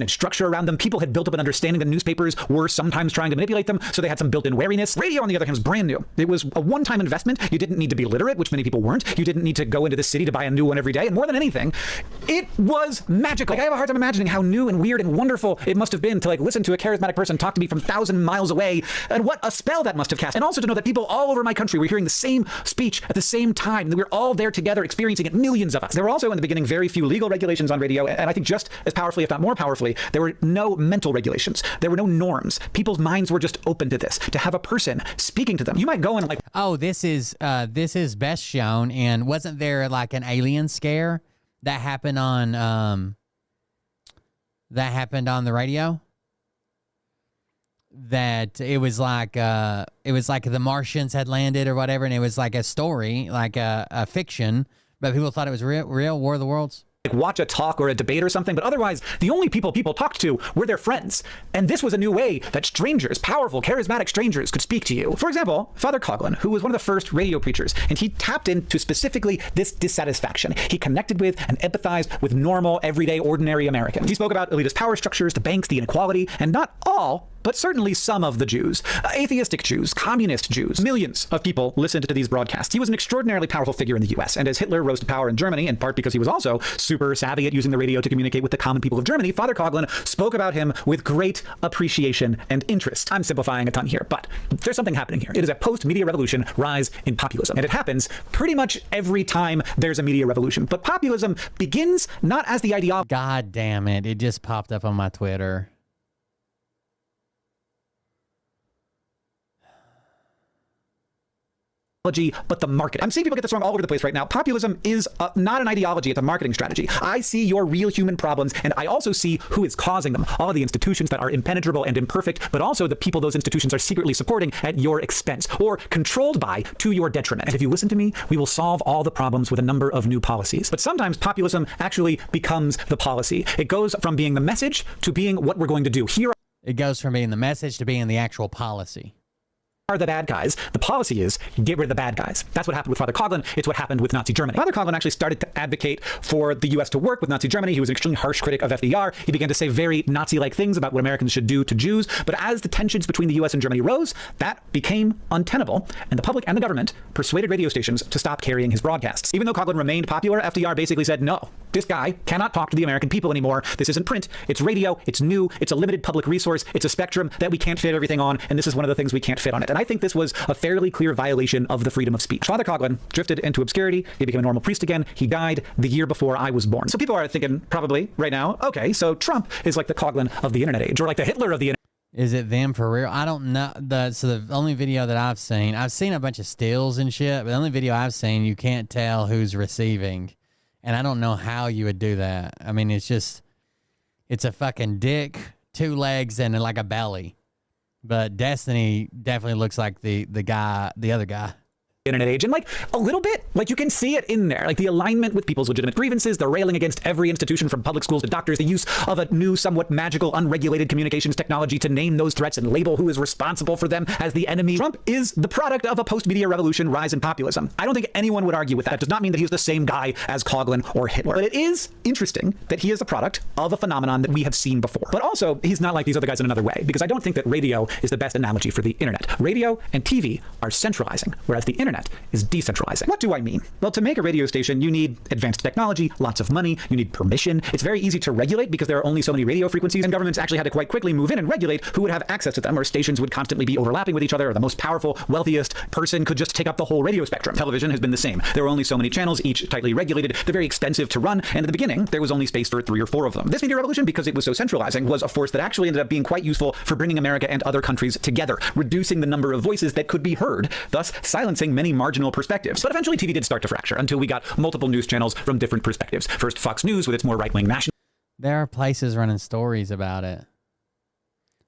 and structure around them. People had built up an understanding that newspapers were sometimes trying to manipulate them, so they had some built-in wariness. Radio, on the other hand, was brand new. It was a one-time investment. You didn't need to be literate, which many people weren't. You didn't need to go into the city to buy a new one every day. And more than anything, it was magical. Like, I have a hard time imagining how new and weird and wonderful it must have been to, like, listen to a charismatic person talk to me from 1,000 miles away, and what a spell that must have cast. And also to know that people all over my country were hearing the same speech at the same time. We were all there together experiencing it, millions of us. There were also, in the beginning, very few legal regulations on radio, and I think just as powerfully, if not more powerfully, there were no mental regulations. There were no norms. People's minds were just open to this, to have a person speaking to them. You might go and, like, oh, this is best shown. And wasn't there like an alien scare that happened on the radio? That it was like the Martians had landed or whatever, and it was like a story, like a fiction, but people thought it was real War of the Worlds. Like, watch a talk or a debate or something, but otherwise the only people talked to were their friends. And this was a new way that strangers, powerful, charismatic strangers, could speak to you. For example, Father Coughlin, who was one of the first radio preachers, and he tapped into specifically this dissatisfaction. He connected with and empathized with normal, everyday, ordinary Americans. He spoke about elitist power structures, the banks, the inequality, and not all, but certainly some of the Jews. Atheistic Jews, communist Jews. Millions of people listened to these broadcasts. He was an extraordinarily powerful figure in the US, and as Hitler rose to power in Germany, in part because he was also super savvy at using the radio to communicate with the common people of Germany, Father Coughlin spoke about him with great appreciation and interest. I'm simplifying a ton here, but there's something happening here. It is a post-media revolution rise in populism, and it happens pretty much every time there's a media revolution. But populism begins not as the ideology. God damn it, it just popped up on my Twitter. But the market. I'm seeing people get this wrong all over the place right now. Populism is not an ideology, it's a marketing strategy. I see your real human problems, and I also see who is causing them. All of the institutions that are impenetrable and imperfect, but also the people those institutions are secretly supporting at your expense, or controlled by to your detriment. And if you listen to me, we will solve all the problems with a number of new policies. But sometimes populism actually becomes the policy. It goes from being the message to being what we're going to do. It goes from being the message to being the actual policy. Are the bad guys. The policy is get rid of the bad guys. That's what happened with Father Coughlin. It's what happened with Nazi Germany. Father Coughlin actually started to advocate for the U.S. to work with Nazi Germany. He was an extremely harsh critic of FDR. He began to say very Nazi-like things about what Americans should do to Jews. But as the tensions between the U.S. and Germany rose, that became untenable, and the public and the government persuaded radio stations to stop carrying his broadcasts. Even though Coughlin remained popular, FDR basically said, no, this guy cannot talk to the American people anymore. This isn't print. It's radio. It's new. It's a limited public resource. It's a spectrum that we can't fit everything on, and this is one of the things we can't fit on it. And I think this was a fairly clear violation of the freedom of speech. Father Coughlin drifted into obscurity. He became a normal priest again. He died the year before I was born. So people are thinking probably right now, okay, so Trump is like the Coughlin of the internet age, or like the Hitler of the internet. Is it them for real? I don't know. So the only video that I've seen a bunch of stills and shit, but the only video I've seen, you can't tell who's receiving. And I don't know how you would do that. I mean, it's a fucking dick, 2 legs, and like a belly. But Destiny definitely looks like the other guy. Internet age, and like a little bit, like you can see it in there, like the alignment with people's legitimate grievances, the railing against every institution from public schools to doctors, the use of a new, somewhat magical, unregulated communications technology to name those threats and label who is responsible for them as the enemy. Trump is the product of a post-media revolution rise in populism. I don't think anyone would argue with that. That does not mean that he was the same guy as Coughlin or Hitler. But it is interesting that he is a product of a phenomenon that we have seen before. But also, he's not like these other guys in another way, because I don't think that radio is the best analogy for the internet. Radio and TV are centralizing, whereas the internet is decentralizing. What do I mean? Well, to make a radio station, you need advanced technology, lots of money, you need permission. It's very easy to regulate because there are only so many radio frequencies, and governments actually had to quite quickly move in and regulate who would have access to them, or stations would constantly be overlapping with each other, or the most powerful, wealthiest person could just take up the whole radio spectrum. Television has been the same. There were only so many channels, each tightly regulated. They're very expensive to run, and at the beginning, there was only space for 3 or 4 of them. This media revolution, because it was so centralizing, was a force that actually ended up being quite useful for bringing America and other countries together, reducing the number of voices that could be heard, thus silencing many marginal perspectives. But eventually TV did start to fracture until we got multiple news channels from different perspectives. First, Fox News with its more right-wing national. There are places running stories about it.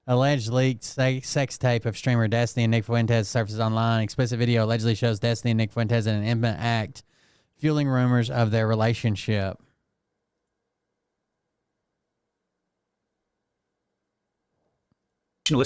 Alleged leaked sex tape of streamer Destiny and Nick Fuentes surfaces online. Explicit video allegedly shows Destiny and Nick Fuentes in an intimate act, fueling rumors of their relationship.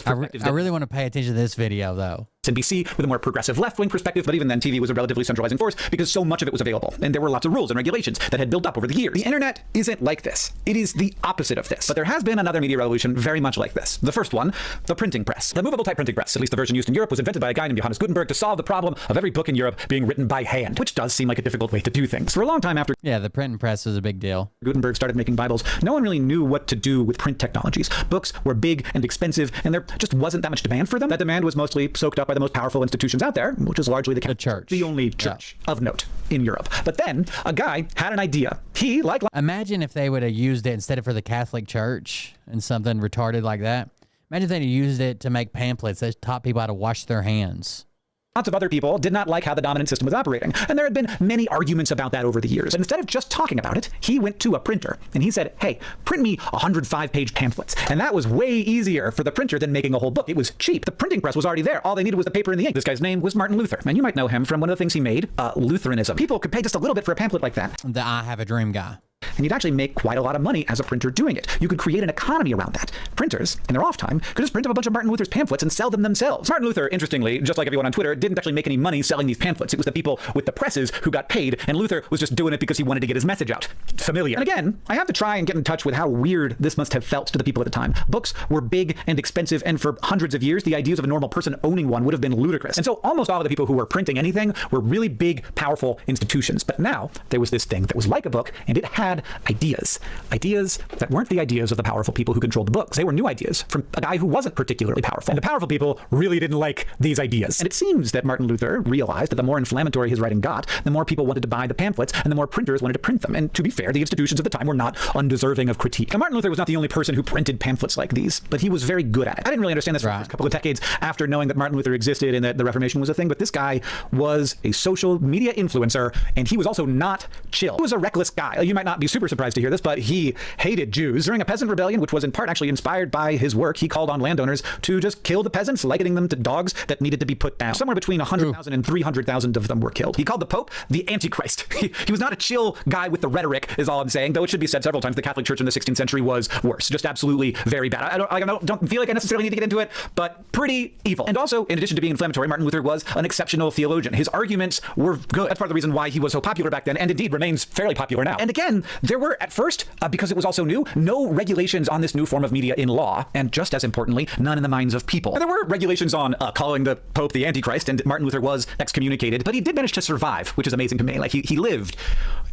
I really want to pay attention to this video, though. NBC with a more progressive left-wing perspective, but even then TV was a relatively centralizing force because so much of it was available, and there were lots of rules and regulations that had built up over the years. The internet isn't like this. It is the opposite of this. But there has been another media revolution very much like this. The first one, the printing press. The movable type printing press, at least the version used in Europe, was invented by a guy named Johannes Gutenberg to solve the problem of every book in Europe being written by hand, which does seem like a difficult way to do things. For a long time after the printing press was a big deal. Gutenberg started making Bibles, no one really knew what to do with print technologies. Books were big and expensive, and there just wasn't that much demand for them. That demand was mostly soaked up by the most powerful institutions out there, which is largely the church. The only church of note in Europe. But then a guy had an idea. He, like... Imagine if they would have used it instead of for the Catholic Church and something retarded like that. Imagine if they used it to make pamphlets that taught people how to wash their hands. Lots of other people did not like how the dominant system was operating, and there had been many arguments about that over the years. But instead of just talking about it, he went to a printer, and he said, hey, print me 105-page pamphlets. And that was way easier for the printer than making a whole book. It was cheap. The printing press was already there. All they needed was the paper and the ink. This guy's name was Martin Luther, and you might know him from one of the things he made, Lutheranism. People could pay just a little bit for a pamphlet like that. The I Have a Dream guy. And you'd actually make quite a lot of money as a printer doing it. You could create an economy around that. Printers, in their off time, could just print up a bunch of Martin Luther's pamphlets and sell them themselves. Martin Luther, interestingly, just like everyone on Twitter, didn't actually make any money selling these pamphlets. It was the people with the presses who got paid, and Luther was just doing it because he wanted to get his message out. Familiar. And again, I have to try and get in touch with how weird this must have felt to the people at the time. Books were big and expensive, and for hundreds of years, the ideas of a normal person owning one would have been ludicrous. And so almost all of the people who were printing anything were really big, powerful institutions. But now, there was this thing that was like a book, and it had ideas. Ideas that weren't the ideas of the powerful people who controlled the books. They were new ideas from a guy who wasn't particularly powerful. And the powerful people really didn't like these ideas. And it seems that Martin Luther realized that the more inflammatory his writing got, the more people wanted to buy the pamphlets, and the more printers wanted to print them. And to be fair, the institutions of the time were not undeserving of critique. Now, Martin Luther was not the only person who printed pamphlets like these, but he was very good at it. I didn't really understand this for a couple of decades after knowing that Martin Luther existed and that the Reformation was a thing, but this guy was a social media influencer, and he was also not chill. He was a reckless guy. You might not be super surprised to hear this, but he hated Jews. During a peasant rebellion, which was in part actually inspired by his work, he called on landowners to just kill the peasants, likening them to dogs that needed to be put down. Somewhere between 100,000 and 300,000 of them were killed. He called the Pope the Antichrist. He was not a chill guy with the rhetoric, is all I'm saying, though it should be said several times, the Catholic Church in the 16th century was worse. Just absolutely very bad. I don't feel like I necessarily need to get into it, but pretty evil. And also, in addition to being inflammatory, Martin Luther was an exceptional theologian. His arguments were good. That's part of the reason why he was so popular back then, and indeed remains fairly popular now. And again, there were at first, because it was also new, no regulations on this new form of media in law, and just as importantly, none in the minds of people. There were regulations on calling the Pope the Antichrist, and Martin Luther was excommunicated, but he did manage to survive, which is amazing to me. Like, he lived.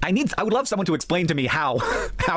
I would love someone to explain to me how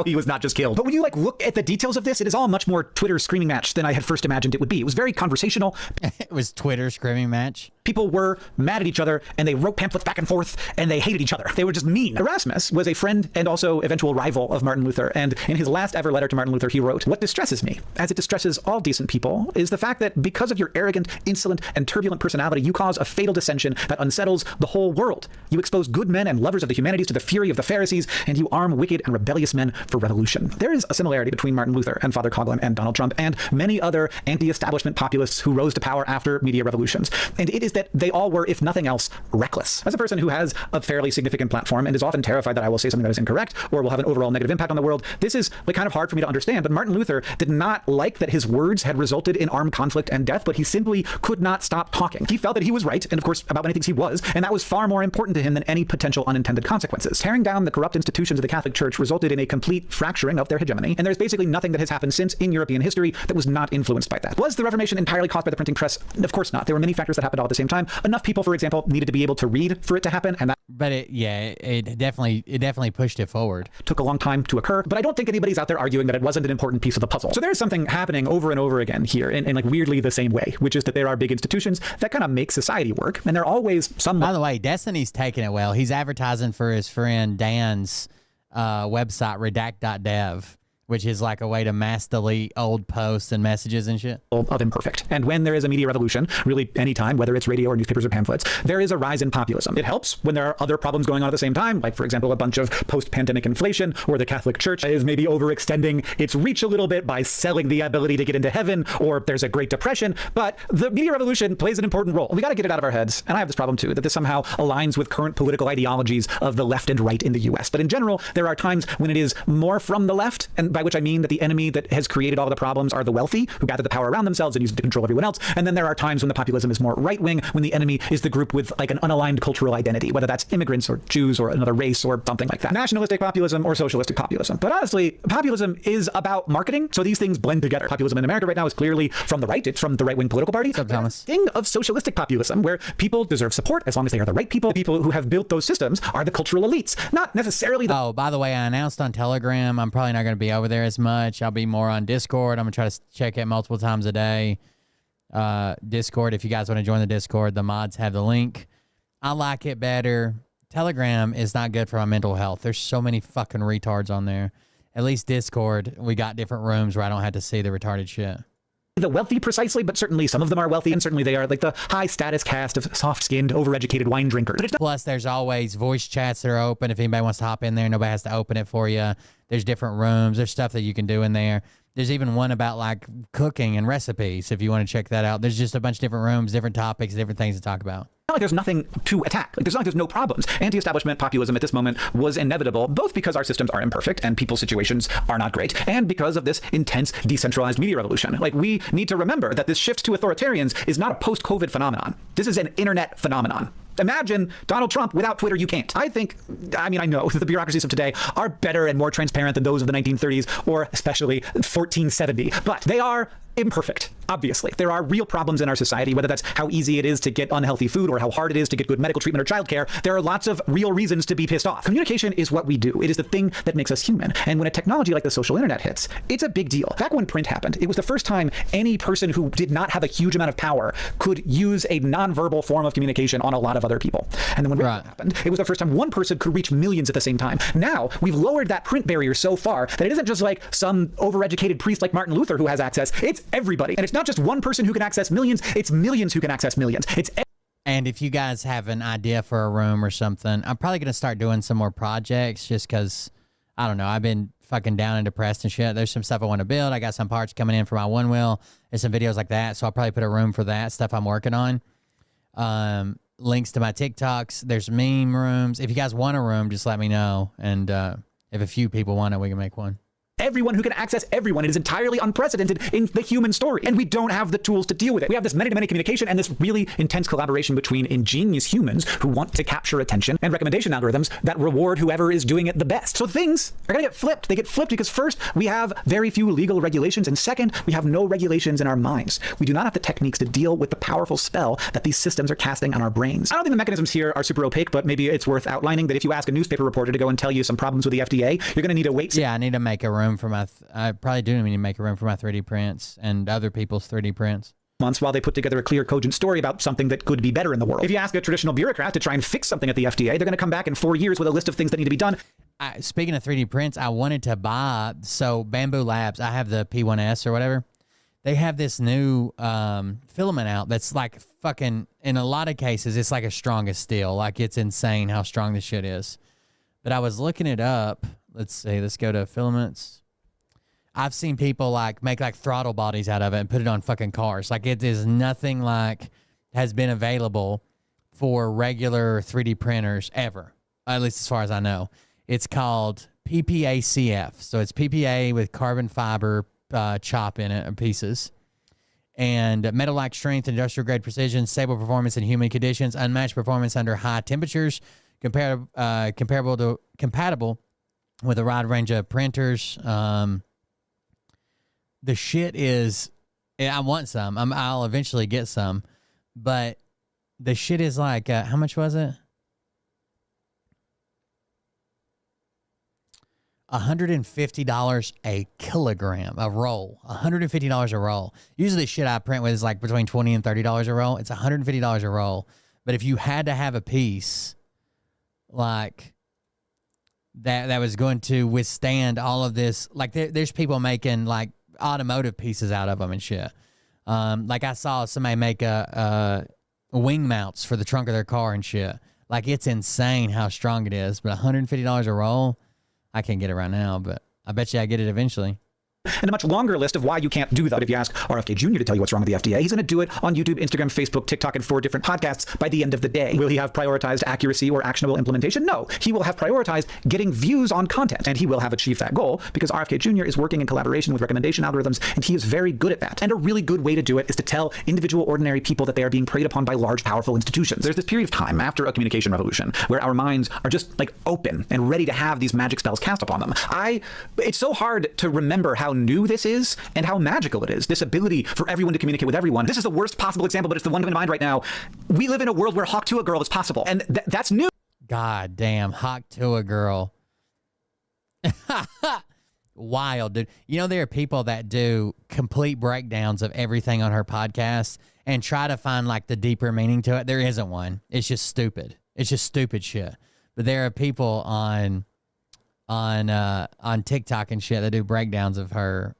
he was not just killed. But when you look at the details of this, it is all much more Twitter screaming match than I had first imagined it would be. It was very conversational. It was Twitter screaming match. People were mad at each other, and they wrote pamphlets back and forth, and they hated each other. They were just mean. Erasmus was a friend and also eventual rival of Martin Luther, and in his last ever letter to Martin Luther, he wrote, "What distresses me, as it distresses all decent people, is the fact that because of your arrogant, insolent, and turbulent personality, you cause a fatal dissension that unsettles the whole world. You expose good men and lovers of the humanities to the fury of the Pharisees, and you arm wicked and rebellious men for revolution." There is a similarity between Martin Luther and Father Coughlin and Donald Trump and many other anti-establishment populists who rose to power after media revolutions. And it is that they all were, if nothing else, reckless. As a person who has a fairly significant platform and is often terrified that I will say something that is incorrect or will have an overall negative impact on the world, this is kind of hard for me to understand. But Martin Luther did not like that his words had resulted in armed conflict and death, but he simply could not stop talking. He felt that he was right, and of course, about many things he was, and that was far more important to him than any potential unintended consequences. Tearing down the corrupt institutions of the Catholic Church resulted in a complete fracturing of their hegemony, and there's basically nothing that has happened since in European history that was not influenced by that. Was the Reformation entirely caused by the printing press? Of course not. There were many factors that happened all at the same time. Enough people, for example, needed to be able to read for it to happen, and that But it definitely pushed it forward. Took a long time to occur, but I don't think anybody's out there arguing that it wasn't an important piece of the puzzle. So there's something happening over and over again here in weirdly the same way, which is that there are big institutions that kind of make society work, and there are always some... By the way, Destiny's taking it well. He's advertising for his friend Dan's website, redact.dev, which is like a way to mass delete old posts and messages and shit. Of imperfect. And when there is a media revolution, really any time, whether it's radio or newspapers or pamphlets, there is a rise in populism. It helps when there are other problems going on at the same time, like, for example, a bunch of post-pandemic inflation, or the Catholic Church is maybe overextending its reach a little bit by selling the ability to get into heaven, or there's a Great Depression. But the media revolution plays an important role. We got to get it out of our heads. And I have this problem too, that this somehow aligns with current political ideologies of the left and right in the US. But in general, there are times when it is more from the left, and by by which I mean that the enemy that has created all the problems are the wealthy, who gather the power around themselves and use it to control everyone else. And then there are times when the populism is more right-wing, when the enemy is the group with like an unaligned cultural identity, whether that's immigrants or Jews or another race or something like that. Nationalistic populism or socialistic populism. But honestly, populism is about marketing, so these things blend together. Populism in America right now is clearly from the right. It's from the right-wing political party. What's up, Thomas? Thing of socialistic populism, where people deserve support as long as they are the right people. The people who have built those systems are the cultural elites, not necessarily the... Oh, by the way, I announced on Telegram, I'm probably not going to be over there as much. I'll be more on Discord. I'm going to try to check it multiple times a day. Discord, if you guys want to join the Discord, the mods have the link. I like it better. Telegram is not good for my mental health. There's so many fucking retards on there. At least Discord, we got different rooms where I don't have to see the retarded shit. The wealthy precisely, but certainly some of them are wealthy, and certainly they are like the high status cast of soft-skinned, overeducated wine drinkers. Plus, there's always voice chats that are open. If anybody wants to hop in there, nobody has to open it for you. There's different rooms. There's stuff that you can do in there. There's even one about like cooking and recipes if you want to check that out. There's just a bunch of different rooms, different topics, different things to talk about. Not like there's nothing to attack. Like, there's no problems. Anti-establishment populism at this moment was inevitable, both because our systems are imperfect and people's situations are not great, and because of this intense decentralized media revolution. Like, we need to remember that this shift to authoritarians is not a post-COVID phenomenon. This is an internet phenomenon. Imagine Donald Trump without Twitter. You can't. I know that the bureaucracies of today are better and more transparent than those of the 1930s or especially 1470, but they are imperfect. Obviously, there are real problems in our society, whether that's how easy it is to get unhealthy food or how hard it is to get good medical treatment or childcare. There are lots of real reasons to be pissed off. Communication is what we do. It is the thing that makes us human. And when a technology like the social internet hits, it's a big deal. Back when print happened, it was the first time any person who did not have a huge amount of power could use a nonverbal form of communication on a lot of other people. And then when print happened, it was the first time one person could reach millions at the same time. Now, we've lowered that print barrier so far that it isn't just like some overeducated priest like Martin Luther who has access. It's everybody. And it's not just one person who can access millions, it's millions who can access millions. And if you guys have an idea for a room or something, I'm probably going to start doing some more projects just because, I don't know, I've been fucking down and depressed and shit. There's some stuff I want to build. I got some parts coming in for my one wheel. There's some videos like that. So I'll probably put a room for that stuff I'm working on. Links to my TikToks. There's meme rooms. If you guys want a room, just let me know. And if a few people want it, we can make one. Everyone who can access everyone. It is entirely unprecedented in the human story, and we don't have the tools to deal with it. We have this many-to-many communication and this really intense collaboration between ingenious humans who want to capture attention and recommendation algorithms that reward whoever is doing it the best. So things are going to get flipped. They get flipped because first, we have very few legal regulations, and second, we have no regulations in our minds. We do not have the techniques to deal with the powerful spell that these systems are casting on our brains. I don't think the mechanisms here are super opaque, but maybe it's worth outlining that if you ask a newspaper reporter to go and tell you some problems with the FDA, you're going to need to wait. Yeah, I need to make a room for my, I probably do need to make a room for my 3D prints and other people's 3D prints. Months while they put together a clear, cogent story about something that could be better in the world. If you ask a traditional bureaucrat to try and fix something at the FDA, they're going to come back in 4 years with a list of things that need to be done. Speaking of 3D prints, I wanted to buy, so Bamboo Labs, I have the P1S or whatever. They have this new filament out that's like fucking, in a lot of cases, it's like as strong as steel. Like, it's insane how strong this shit is. But I was looking it up. Let's see, let's go to filaments. I've seen people like make like throttle bodies out of it and put it on fucking cars. Like, it is nothing like has been available for regular 3D printers ever, at least as far as I know. It's called PPACF. So it's PPA with carbon fiber chop in it, pieces. And metal-like strength, industrial grade precision, stable performance in human conditions, unmatched performance under high temperatures, compatible with a wide range of printers. The shit is, I want some. I'll eventually get some, but the shit is like, how much was it? $150 a kilogram, a roll. $150 a roll. Usually the shit I print with is like between $20 and $30 a roll. It's $150 a roll. But if you had to have a piece like that was going to withstand all of this, like there's people making like automotive pieces out of them and shit. Like I saw somebody make a wing mounts for the trunk of their car and shit. Like, it's insane how strong it is. But $150 a roll, I can't get it right now, but I bet you I get it eventually. and a much longer list of why you can't do that. If you ask RFK Jr. to tell you what's wrong with the FDA, he's going to do it on YouTube, Instagram, Facebook, TikTok, and 4 different podcasts by the end of the day. Will he have prioritized accuracy or actionable implementation? No. He will have prioritized getting views on content, and he will have achieved that goal because RFK Jr. is working in collaboration with recommendation algorithms, and he is very good at that. And a really good way to do it is to tell individual ordinary people that they are being preyed upon by large, powerful institutions. There's this period of time after a communication revolution where our minds are just like open and ready to have these magic spells cast upon them. It's so hard to remember how new this is and how magical it is, this ability for everyone to communicate with everyone. This is the worst possible example, but it's the one coming to mind right now. We live in a world where Hawk to a girl is possible, and that's new. God damn, Hawk to a girl. Wild, dude. You know, there are people that do complete breakdowns of everything on her podcast and try to find like the deeper meaning to it. There isn't one. It's just stupid. It's just stupid shit. But there are people on TikTok and shit that do breakdowns of her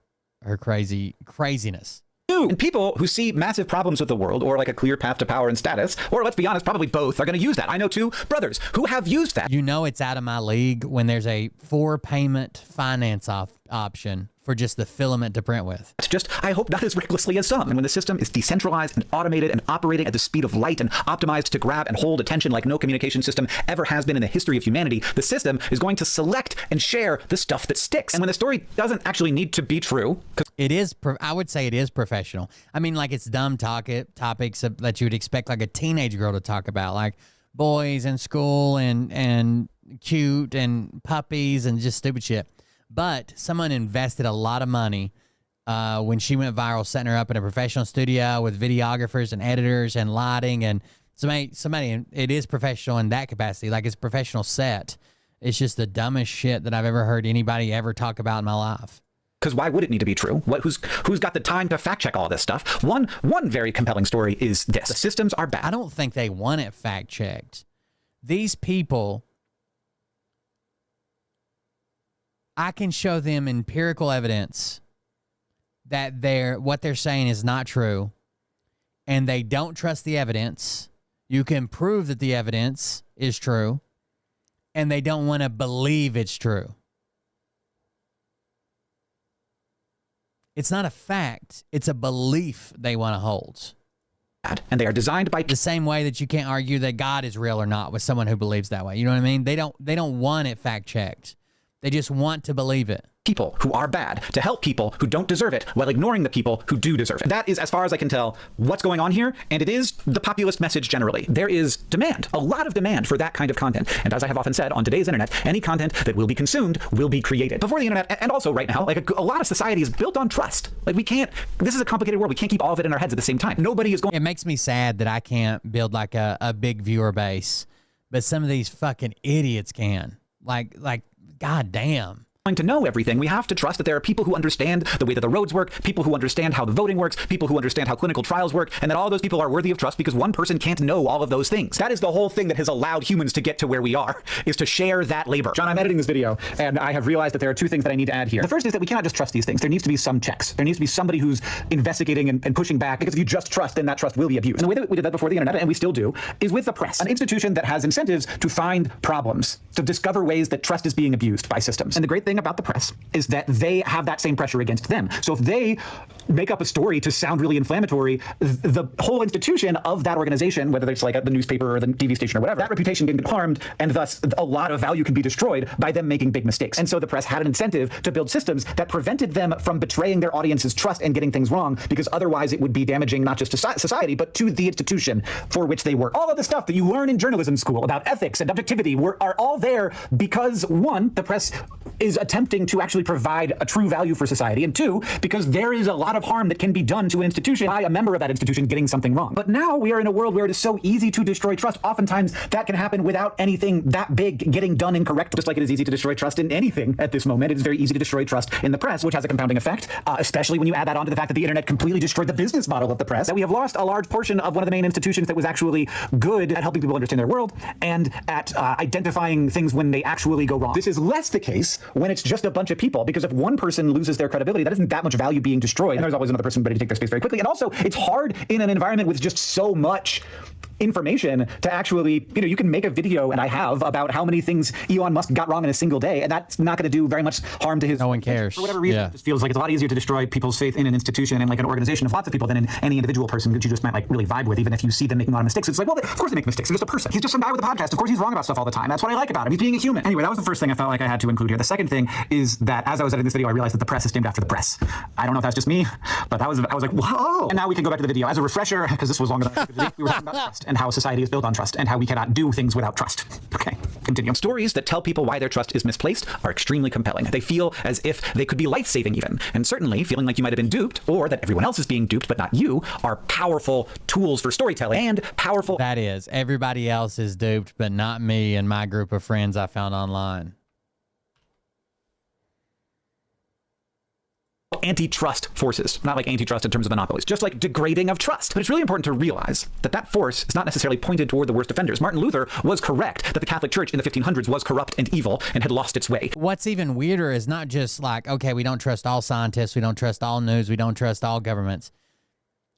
craziness. And people who see massive problems with the world or like a clear path to power and status, or let's be honest, probably both, are going to use that. I know 2 brothers who have used that. You know it's out of my league when there's a 4-payment finance option for just the filament to print with. It's just, I hope not as recklessly as some. And when the system is decentralized and automated and operating at the speed of light and optimized to grab and hold attention like no communication system ever has been in the history of humanity, the system is going to select and share the stuff that sticks. And when the story doesn't actually need to be true, it is, I would say it is professional. I mean, like it's dumb topics that you would expect like a teenage girl to talk about, like boys in school and cute and puppies and just stupid shit. But someone invested a lot of money when she went viral, setting her up in a professional studio with videographers and editors and lighting. And somebody, it is professional in that capacity. Like it's a professional set. It's just the dumbest shit that I've ever heard anybody ever talk about in my life. Because why would it need to be true? Who's got the time to fact check all this stuff? One very compelling story is this. The systems are bad. I don't think they want it fact checked. These people, I can show them empirical evidence that what they're saying is not true, and they don't trust the evidence. You can prove that the evidence is true, and they don't want to believe it's true. It's not a fact. It's a belief they want to hold. And they are designed by the same way that you can't argue that God is real or not with someone who believes that way. You know what I mean? They don't want it fact checked. They just want to believe it. People who are bad to help people who don't deserve it while ignoring the people who do deserve it. That is, as far as I can tell, what's going on here, and it is the populist message generally. There is demand, a lot of demand for that kind of content. And as I have often said, on today's internet, any content that will be consumed will be created. Before the internet, and also right now, like a lot of society is built on trust. Like this is a complicated world. We can't keep all of it in our heads at the same time. Nobody is going. It makes me sad that I can't build like a big viewer base, but some of these fucking idiots can. Like, god damn. To know everything, we have to trust that there are people who understand the way that the roads work, people who understand how the voting works, people who understand how clinical trials work, and that all those people are worthy of trust because one person can't know all of those things. That is the whole thing that has allowed humans to get to where we are, is to share that labor. John, I'm editing this video, and I have realized that there are 2 things that I need to add here. The first is that we cannot just trust these things. There needs to be some checks. There needs to be somebody who's investigating and pushing back, because if you just trust, then that trust will be abused. And the way that we did that before the internet, and we still do, is with the press, an institution that has incentives to find problems, to discover ways that trust is being abused by systems. And the great thing about the press is that they have that same pressure against them. So if they make up a story to sound really inflammatory, the whole institution of that organization, whether it's like the newspaper or the TV station or whatever, that reputation can get harmed, and thus a lot of value can be destroyed by them making big mistakes. And so the press had an incentive to build systems that prevented them from betraying their audience's trust and getting things wrong, because otherwise it would be damaging not just to society, but to the institution for which they work. All of the stuff that you learn in journalism school about ethics and objectivity are all there because, 1, the press is attempting to actually provide a true value for society, and 2, because there is a lot of harm that can be done to an institution by a member of that institution getting something wrong. But now we are in a world where it is so easy to destroy trust. Oftentimes that can happen without anything that big getting done incorrectly. Just like it is easy to destroy trust in anything at this moment, it is very easy to destroy trust in the press, which has a compounding effect, especially when you add that on to the fact that the internet completely destroyed the business model of the press, that we have lost a large portion of one of the main institutions that was actually good at helping people understand their world and at identifying things when they actually go wrong. This is less the case when it's just a bunch of people, because if one person loses their credibility, that isn't that much value being destroyed, and there's always another person ready to take their space very quickly. And also, it's hard in an environment with just so much information to actually, you can make a video, and I have, about how many things Elon Musk got wrong in a single day, and that's not going to do very much harm to his... No one cares. For whatever reason, it just feels like it's a lot easier to destroy people's faith in an institution and like an organization of lots of people than in any individual person that you just might like really vibe with, even if you see them making a lot of mistakes. It's like, well, of course they make mistakes. He's just a person. He's just some guy with a podcast. Of course he's wrong about stuff all the time. That's what I like about him. He's being a human. Anyway, that was the first thing I felt like I had to include here. The second thing is that as I was editing this video, I realized that the press is named after the press. I don't know if that's just me, but I was like, whoa. And now we can go back to the video. As a refresher, because this was longer than I expected to be, we were talking about trust and how society is built on trust and how we cannot do things without trust. Okay, continue. Stories that tell people why their trust is misplaced are extremely compelling. They feel as if they could be life-saving even. And certainly feeling like you might have been duped or that everyone else is being duped but not you are powerful tools for storytelling and powerful... That is, everybody else is duped but not me and my group of friends I found online. Antitrust forces, not like antitrust in terms of monopolies, just like degrading of trust. But it's really important to realize that that force is not necessarily pointed toward the worst offenders. Martin Luther was correct that the Catholic Church in the 1500s was corrupt and evil and had lost its way. What's even weirder is not just like, okay, we don't trust all scientists, we don't trust all news, we don't trust all governments.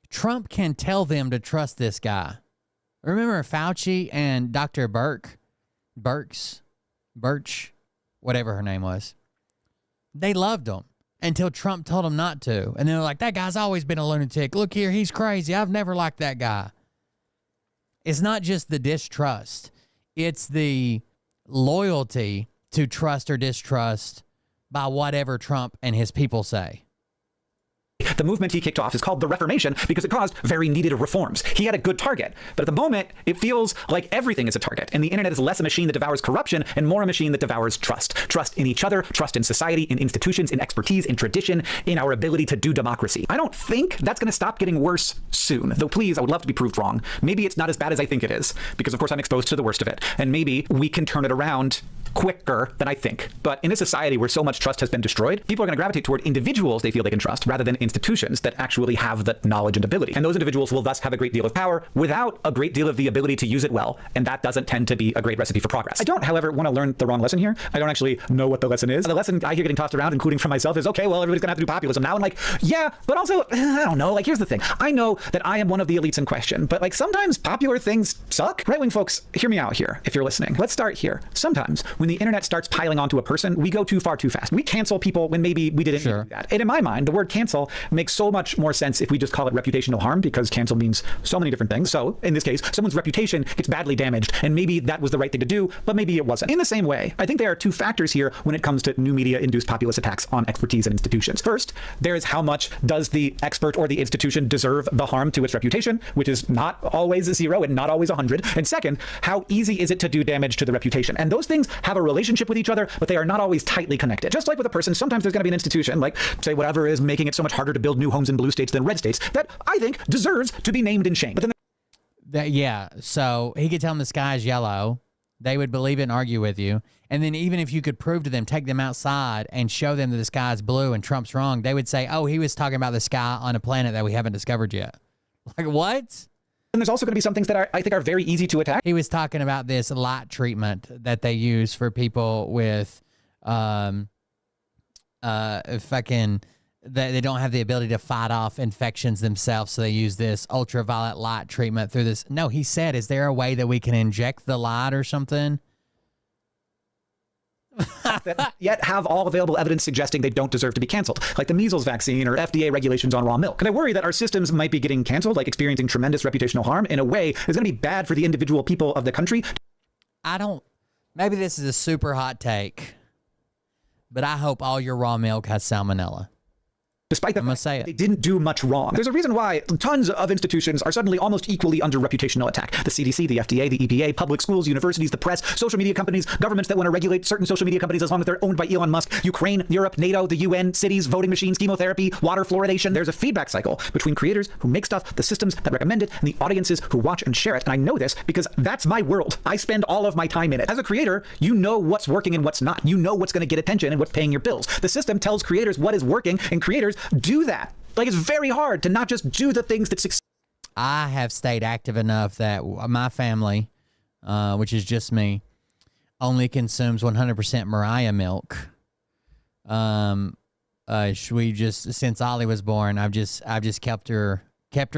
Trump can tell them to trust this guy. Remember Fauci and Dr. Birch, whatever her name was. They loved him until Trump told him not to. And they're like, that guy's always been a lunatic. Look here, he's crazy. I've never liked that guy. It's not just the distrust. It's the loyalty to trust or distrust by whatever Trump and his people say. The movement he kicked off is called the Reformation because it caused very needed reforms. He had a good target, but at the moment, it feels like everything is a target, and the internet is less a machine that devours corruption and more a machine that devours trust. Trust in each other, trust in society, in institutions, in expertise, in tradition, in our ability to do democracy. I don't think that's going to stop getting worse soon, though please, I would love to be proved wrong. Maybe it's not as bad as I think it is, because of course I'm exposed to the worst of it, and maybe we can turn it around quicker than I think. But in a society where so much trust has been destroyed, people are going to gravitate toward individuals they feel they can trust rather than institutions that actually have the knowledge and ability. And those individuals will thus have a great deal of power without a great deal of the ability to use it well. And that doesn't tend to be a great recipe for progress. I don't, however, want to learn the wrong lesson here. I don't actually know what the lesson is. The lesson I hear getting tossed around, including from myself, is, okay, well, everybody's going to have to do populism now. And like, yeah, but also, I don't know. Like, here's the thing. I know that I am one of the elites in question, but like sometimes popular things suck. Right-wing folks, hear me out here if you're listening. Let's start here. Sometimes when the internet starts piling onto a person, we go too far too fast. We cancel people when maybe we didn't do that. And in my mind, the word cancel makes so much more sense if we just call it reputational harm, because cancel means so many different things. So in this case, someone's reputation gets badly damaged, and maybe that was the right thing to do, but maybe it wasn't. In the same way, I think there are two factors here when it comes to new media-induced populist attacks on expertise and institutions. First, there is how much does the expert or the institution deserve the harm to its reputation, which is not always 0 and not always 100. And second, how easy is it to do damage to the reputation? And those things have a relationship with each other, but they are not always tightly connected. Just like with a person, sometimes there's going to be an institution, like, say, whatever is making it so much harder to build new homes in blue states than red states, that I think deserves to be named and shamed. But then Yeah, so he could tell them the sky is yellow. They would believe it and argue with you. And then even if you could prove to them, take them outside and show them that the sky is blue and Trump's wrong, they would say, oh, he was talking about the sky on a planet that we haven't discovered yet. Like, what? And there's also going to be some things that I think are very easy to attack. He was talking about this light treatment that they use for people with they don't have the ability to fight off infections themselves, so they use this ultraviolet light treatment through this. No, he said, is there a way that we can inject the light or something? That yet have all available evidence suggesting they don't deserve to be canceled, like the measles vaccine or FDA regulations on raw milk. And I worry that our systems might be getting canceled, like experiencing tremendous reputational harm in a way that's going to be bad for the individual people of the country. Maybe this is a super hot take, but I hope all your raw milk has salmonella. Despite the fact that they didn't do much wrong. There's a reason why tons of institutions are suddenly almost equally under reputational attack. The CDC, the FDA, the EPA, public schools, universities, the press, social media companies, governments that want to regulate certain social media companies as long as they're owned by Elon Musk, Ukraine, Europe, NATO, the UN, cities, voting machines, chemotherapy, water fluoridation. There's a feedback cycle between creators who make stuff, the systems that recommend it, and the audiences who watch and share it. And I know this because that's my world. I spend all of my time in it. As a creator, you know what's working and what's not. You know what's going to get attention and what's paying your bills. The system tells creators what is working, and creators do that. Like, it's very hard to not just do the things that succeed. I have stayed active enough that my family, which is just me, only consumes 100% Mariah milk. Since Ollie was born, I've just kept her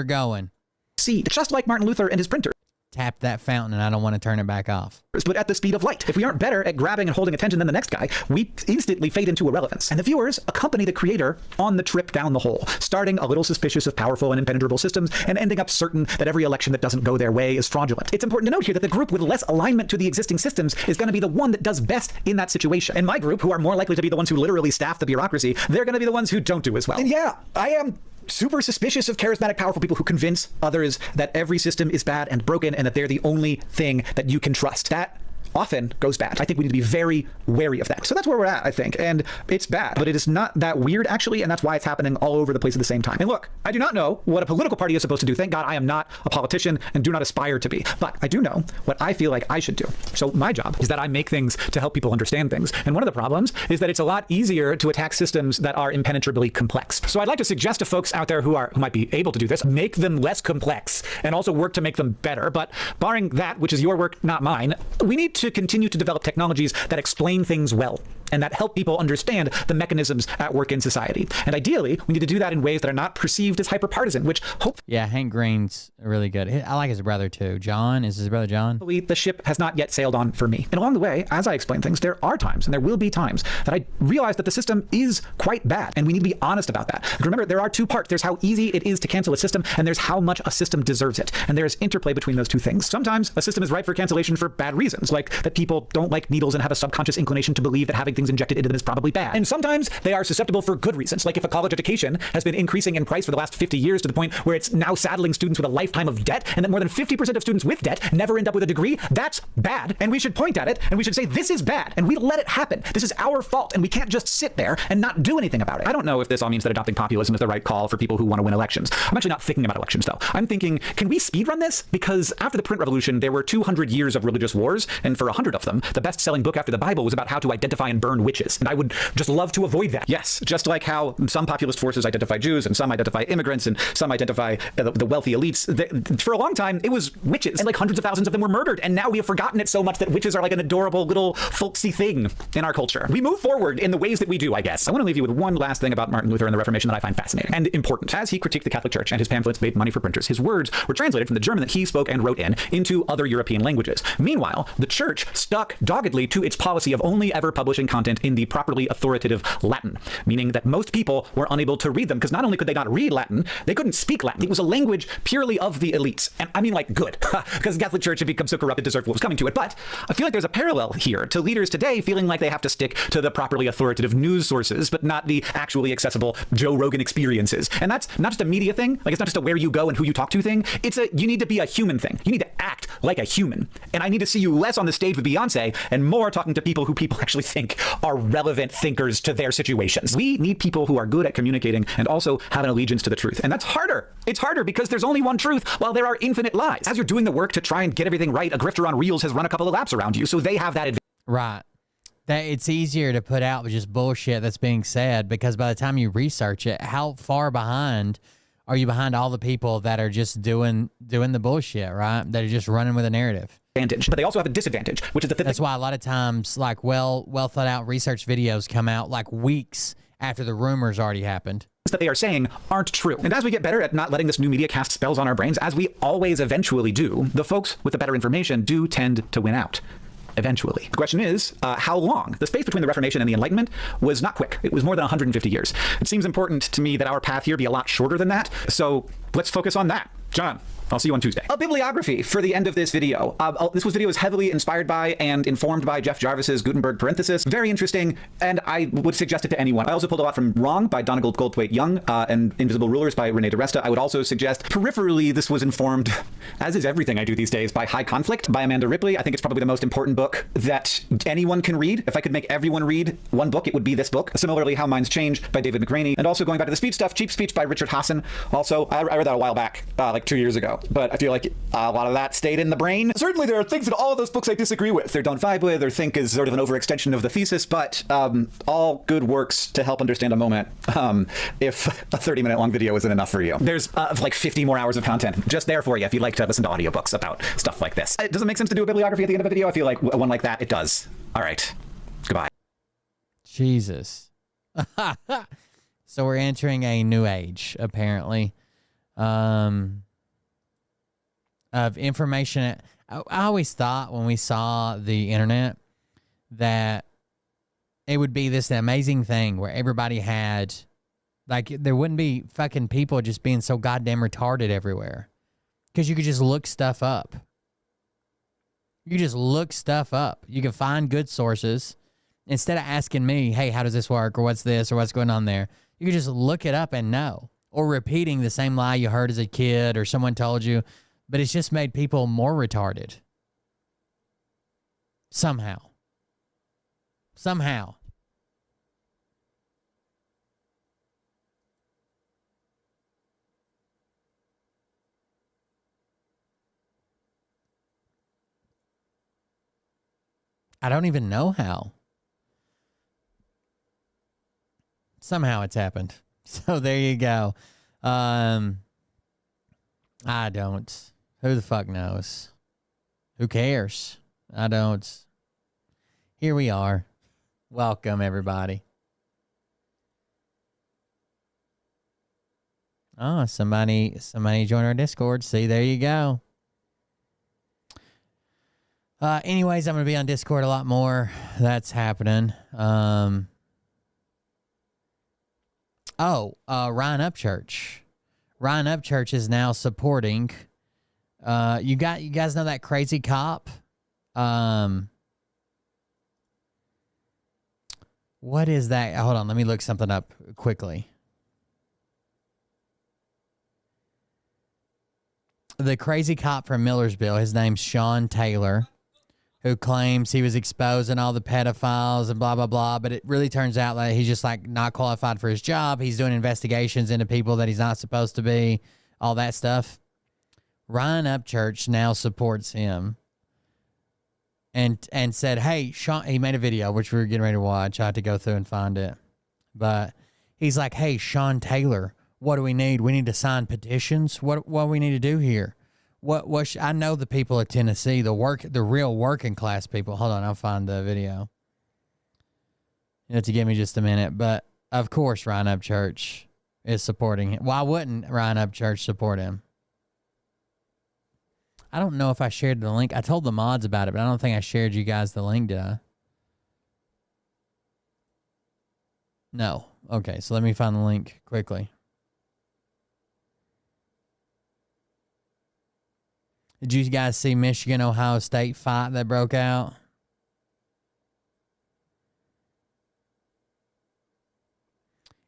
going. See, just like Martin Luther and his printer. tapped that fountain and I don't want to turn it back off. But at the speed of light. If we aren't better at grabbing and holding attention than the next guy, we instantly fade into irrelevance. And the viewers accompany the creator on the trip down the hole, starting a little suspicious of powerful and impenetrable systems and ending up certain that every election that doesn't go their way is fraudulent. It's important to note here that the group with less alignment to the existing systems is going to be the one that does best in that situation. And my group, who are more likely to be the ones who literally staff the bureaucracy, they're going to be the ones who don't do as well. And yeah, I am super suspicious of charismatic, powerful people who convince others that every system is bad and broken and that they're the only thing that you can trust. That often goes bad. I think we need to be very wary of that. So that's where we're at, I think. And it's bad, but it is not that weird, actually, and that's why it's happening all over the place at the same time. And look, I do not know what a political party is supposed to do. Thank God I am not a politician and do not aspire to be. But I do know what I feel like I should do. So my job is that I make things to help people understand things. And one of the problems is that it's a lot easier to attack systems that are impenetrably complex. So I'd like to suggest to folks out there who might be able to do this, make them less complex and also work to make them better. But barring that, which is your work, not mine, we need to continue to develop technologies that explain things well and that help people understand the mechanisms at work in society. And ideally, we need to do that in ways that are not perceived as hyper-partisan, which hopefully... Yeah, Hank Green's really good. I like his brother too. John, is his brother John? The ship has not yet sailed on for me. And along the way, as I explain things, there are times, and there will be times, that I realize that the system is quite bad, and we need to be honest about that. Remember, there are two parts. There's how easy it is to cancel a system, and there's how much a system deserves it. And there's interplay between those two things. Sometimes a system is ripe for cancellation for bad reasons, like that people don't like needles and have a subconscious inclination to believe that having things injected into them is probably bad. And sometimes they are susceptible for good reasons, like if a college education has been increasing in price for the last 50 years to the point where it's now saddling students with a lifetime of debt, and that more than 50% of students with debt never end up with a degree, that's bad. And we should point at it, and we should say, this is bad, and we let it happen. This is our fault, and we can't just sit there and not do anything about it. I don't know if this all means that adopting populism is the right call for people who want to win elections. I'm actually not thinking about elections, though. I'm thinking, can we speedrun this? Because after the print revolution, there were 200 years of religious wars, and for 100 of them, the best-selling book after the Bible was about how to identify and burn witches. And I would just love to avoid that. Yes, just like how some populist forces identify Jews, and some identify immigrants, and some identify the wealthy elites. For a long time, it was witches, and like hundreds of thousands of them were murdered, and now we have forgotten it so much that witches are like an adorable little folksy thing in our culture. We move forward in the ways that we do, I guess. I want to leave you with one last thing about Martin Luther and the Reformation that I find fascinating and important. As he critiqued the Catholic Church and his pamphlets made money for printers, his words were translated from the German that he spoke and wrote in into other European languages. Meanwhile, the Church stuck doggedly to its policy of only ever publishing content in the properly authoritative Latin, meaning that most people were unable to read them because not only could they not read Latin, they couldn't speak Latin. It was a language purely of the elites. And I mean, like, good, because the Catholic Church had become so corrupt it deserved what was coming to it. But I feel like there's a parallel here to leaders today feeling like they have to stick to the properly authoritative news sources, but not the actually accessible Joe Rogan experiences. And that's not just a media thing. Like, it's not just a where you go and who you talk to thing. It's a, you need to be a human thing. You need to act like a human. And I need to see you less on the stage with Beyonce and more talking to people who people actually think are relevant thinkers to their situations. We need people who are good at communicating and also have an allegiance to the truth. And that's harder. It's harder because there's only one truth while there are infinite lies. As you're doing the work to try and get everything right, a grifter on Reels has run a couple of laps around you, so they have that advantage. Right. That it's easier to put out with just bullshit that's being said because by the time you research it, how far behind are you behind all the people that are just doing the bullshit, right? That are just running with a narrative. But they also have a disadvantage, which is that that's why a lot of times like well thought out research videos come out like weeks after the rumors already happened. That they are saying aren't true. And as we get better at not letting this new media cast spells on our brains, as we always eventually do, the folks with the better information do tend to win out. Eventually. The question is, how long? The space between the Reformation and the Enlightenment was not quick. It was more than 150 years. It seems important to me that our path here be a lot shorter than that. So let's focus on that. John, I'll see you on Tuesday. A bibliography for the end of this video. This video was heavily inspired by and informed by Jeff Jarvis's Gutenberg parenthesis. Very interesting, and I would suggest it to anyone. I also pulled a lot from Wrong by Donegal Goldthwait Young and Invisible Rulers by Renee DiResta. I would also suggest peripherally this was informed, as is everything I do these days, by High Conflict by Amanda Ripley. I think it's probably the most important book that anyone can read. If I could make everyone read one book, it would be this book. Similarly, How Minds Change by David McRaney. And also going back to the speech stuff, Cheap Speech by Richard Hassan. Also, I read that a while back, like 2 years ago, but I feel like a lot of that stayed in the brain. Certainly there are things in all of those books I disagree with or don't vibe with or think is sort of an overextension of the thesis, but all good works to help understand a moment if a 30-minute long video isn't enough for you. There's like 50 more hours of content just there for you if you'd like to listen to audiobooks about stuff like this. Does it make sense to do a bibliography at the end of a video? I feel like one like that, it does. All right. Goodbye. Jesus. So we're entering a new age, apparently. of information. I always thought when we saw the internet that it would be this amazing thing where everybody had, like, there wouldn't be fucking people just being so goddamn retarded everywhere. Because you could just look stuff up. You just look stuff up. You can find good sources. Instead of asking me, hey, how does this work? Or what's this? Or what's going on there? You can just look it up and know. Or repeating the same lie you heard as a kid or someone told you. But it's just made people more retarded. Somehow. Somehow. I don't even know how. Somehow it's happened. So there you go. I don't. Who the fuck knows? Who cares? I don't. Here we are. Welcome, everybody. Oh, somebody joined our Discord. See, there you go. Anyways, I'm going to be on Discord a lot more. That's happening. Ryan Upchurch. Ryan Upchurch is now supporting. You guys know that crazy cop? What is that? Hold on, let me look something up quickly. The crazy cop from Millersville, his name's Sean Taylor, who claims he was exposing all the pedophiles and blah, blah, blah. But it really turns out that he's just like not qualified for his job. He's doing investigations into people that he's not supposed to be, all that stuff. Ryan Upchurch now supports him and said, hey, Sean, he made a video, which we were getting ready to watch. I had to go through and find it. But he's like, hey, Sean Taylor, what do we need? We need to sign petitions. What do we need to do here? I know the people of Tennessee, the real working class people. Hold on, I'll find the video. You have to give me just a minute. But of course, Ryan Upchurch is supporting him. Why wouldn't Ryan Upchurch support him? I don't know if I shared the link. I told the mods about it, but I don't think I shared you guys the link, did I? No. Okay, so let me find the link quickly. Did you guys see Michigan-Ohio State fight that broke out?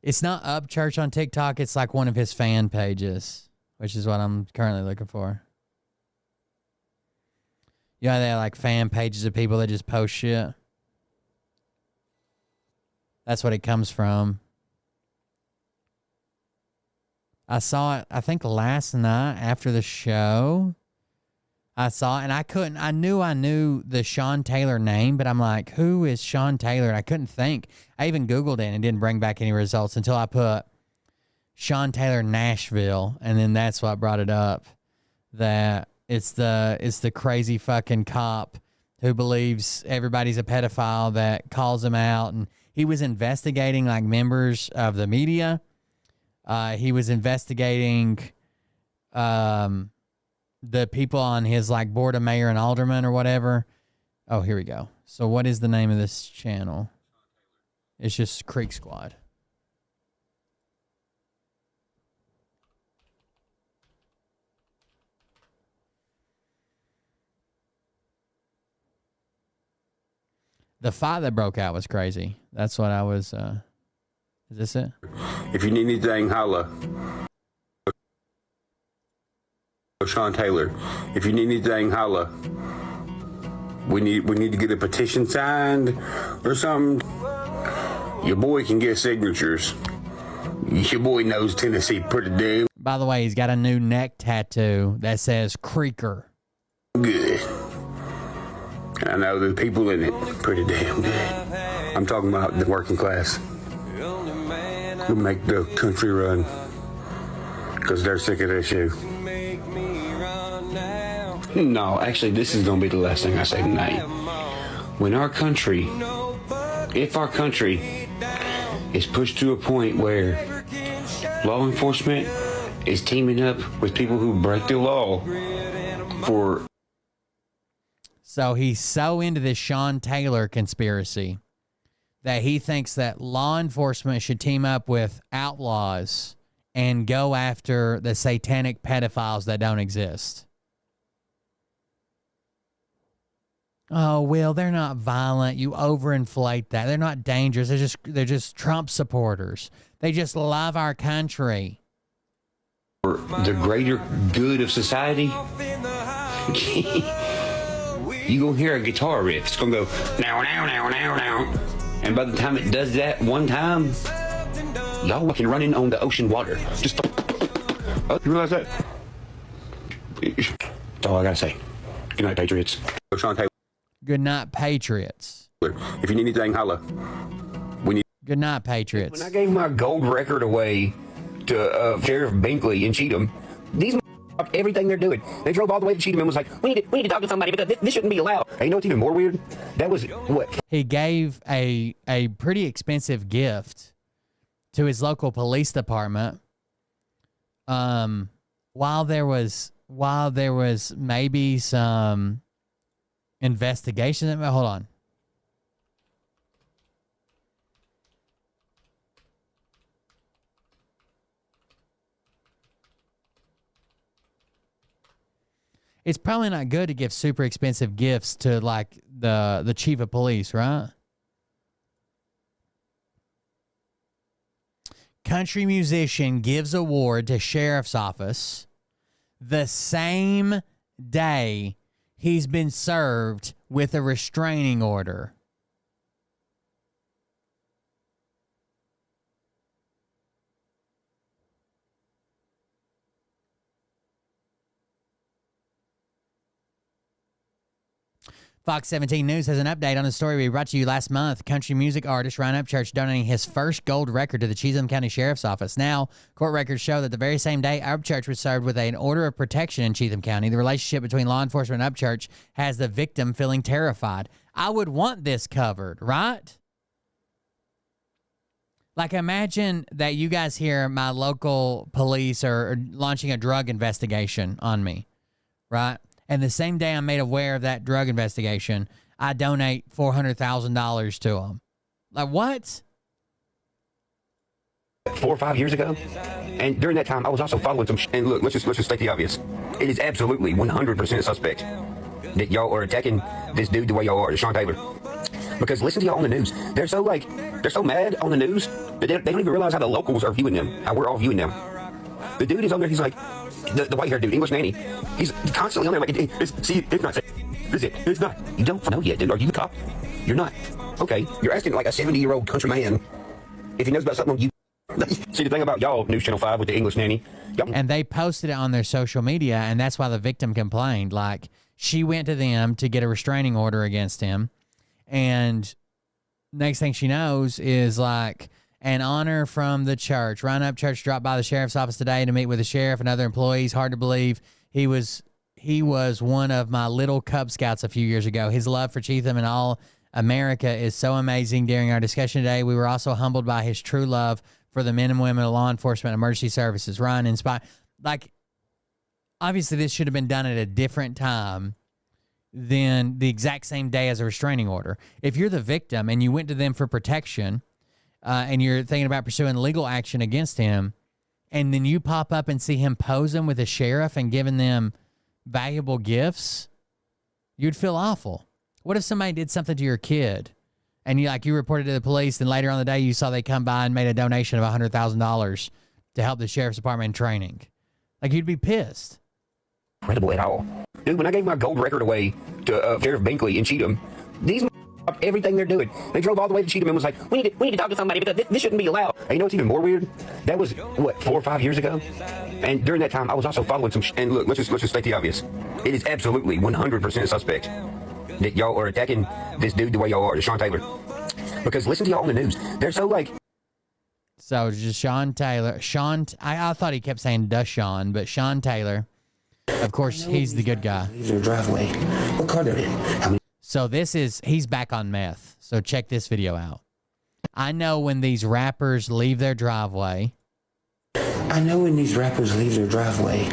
It's not Upchurch on TikTok. It's like one of his fan pages, which is what I'm currently looking for. You know, they have like fan pages of people that just post shit. That's what it comes from. I saw it, I think last night after the show. I saw it and I knew the Sean Taylor name, but I'm like, who is Sean Taylor? And I couldn't think. I even Googled it and it didn't bring back any results until I put Sean Taylor Nashville. And then that's what brought it up. That it's the crazy fucking cop who believes everybody's a pedophile that calls him out. And he was investigating like members of the media. He was investigating the people on his like board of mayor and alderman or whatever. Oh, here we go. So what is the name of this channel? It's just Creek Squad. The fight that broke out was crazy. That's what I was, is this it? If you need anything, holla. Sean Taylor. If you need anything, holla. We need to get a petition signed or something. Your boy can get signatures. Your boy knows Tennessee pretty damn By the way, he's got a new neck tattoo that says Creeker. good. And I know the people in it pretty damn good. I'm talking about the working class who make the country run because they're sick of this shit. No, actually, this is going to be the last thing I say tonight. When our country, if our country is pushed to a point where law enforcement is teaming up with people who break the law for. So he's so into this Sean Taylor conspiracy that he thinks that law enforcement should team up with outlaws and go after the satanic pedophiles that don't exist. Oh, Will, they're not violent. You overinflate that. They're not dangerous. They're just Trump supporters. They just love our country. For the greater good of society. You gonna hear a guitar riff. It's gonna go now, now, now, now, now. And by the time it does that one time, y'all can run in on the ocean water. Just oh, you realize that? That's all I gotta say. Good night, Patriots. Sean Taylor. Good night, Patriots. If you need anything, holla. Good night, Patriots. When I gave my gold record away to Sheriff Binkley in Cheatham, these everything they're doing. They drove all the way to Cheatham and was like, we need to talk to somebody because this shouldn't be allowed. And you know what's even more weird? That was what? He gave a pretty expensive gift to his local police department. While there was maybe some investigation. Hold on. It's probably not good to give super expensive gifts to like the chief of police, right? Country musician gives award to sheriff's office the same day he's been served with a restraining order. Fox 17 News has an update on a story we brought to you last month. Country music artist Ryan Upchurch donating his first gold record to the Cheatham County Sheriff's Office. Now, court records show that the very same day Upchurch was served with an order of protection in Cheatham County, the relationship between law enforcement and Upchurch has the victim feeling terrified. I would want this covered, right? Like, imagine that you guys hear my local police are launching a drug investigation on me, right? And the same day I'm made aware of that drug investigation, I donate $400,000 to them. Like, what? 4 or 5 years ago, and during that time, I was also following some. And look, let's just state the obvious. It is absolutely 100% suspect that y'all are attacking this dude the way y'all are, Sean Taylor. Because listen to y'all on the news. They're so mad on the news that they don't even realize how the locals are viewing them, how we're all viewing them. The dude is on there. He's like, the white-haired dude, English nanny. He's constantly on there like, it's not safe. Is it? It's not. You don't know yet, dude. Are you the cop? You're not. Okay. You're asking like a 70-year-old country man if he knows about something you. See, the thing about y'all, News Channel 5 with the English nanny. And they posted it on their social media, and that's why the victim complained. Like, she went to them to get a restraining order against him, and next thing she knows is like, an honor from the church. Ryan Upchurch dropped by the sheriff's office today to meet with the sheriff and other employees. Hard to believe he was one of my little Cub Scouts a few years ago. His love for Cheatham and all America is so amazing. During our discussion today, we were also humbled by his true love for the men and women of law enforcement and emergency services. Ryan inspired. Like, obviously this should have been done at a different time than the exact same day as a restraining order. If you're the victim and you went to them for protection, and you're thinking about pursuing legal action against him, and then you pop up and see him posing with a sheriff and giving them valuable gifts, you'd feel awful. What if somebody did something to your kid, and you reported to the police, and later on the day you saw they come by and made a donation of $100,000 to help the sheriff's department in training? Like, you'd be pissed. Incredible at all. Dude, when I gave my gold record away to Sheriff Binkley in Cheatham, these everything they're doing. They drove all the way to Cheatham and was like, we need to talk to somebody because this shouldn't be allowed. And you know what's even more weird? That was, what, 4 or 5 years ago? And during that time, I was also following some. And look, let's just state the obvious. It is absolutely 100% suspect that y'all are attacking this dude the way y'all are, Sean Taylor. Because listen to y'all on the news. They're so like. So just Sean Taylor. I thought he kept saying Sean, but Sean Taylor. Of course, he's the good guy. Their driveway. What car they're in? How many? So he's back on meth. So check this video out. I know when these rappers leave their driveway. I know when these rappers leave their driveway,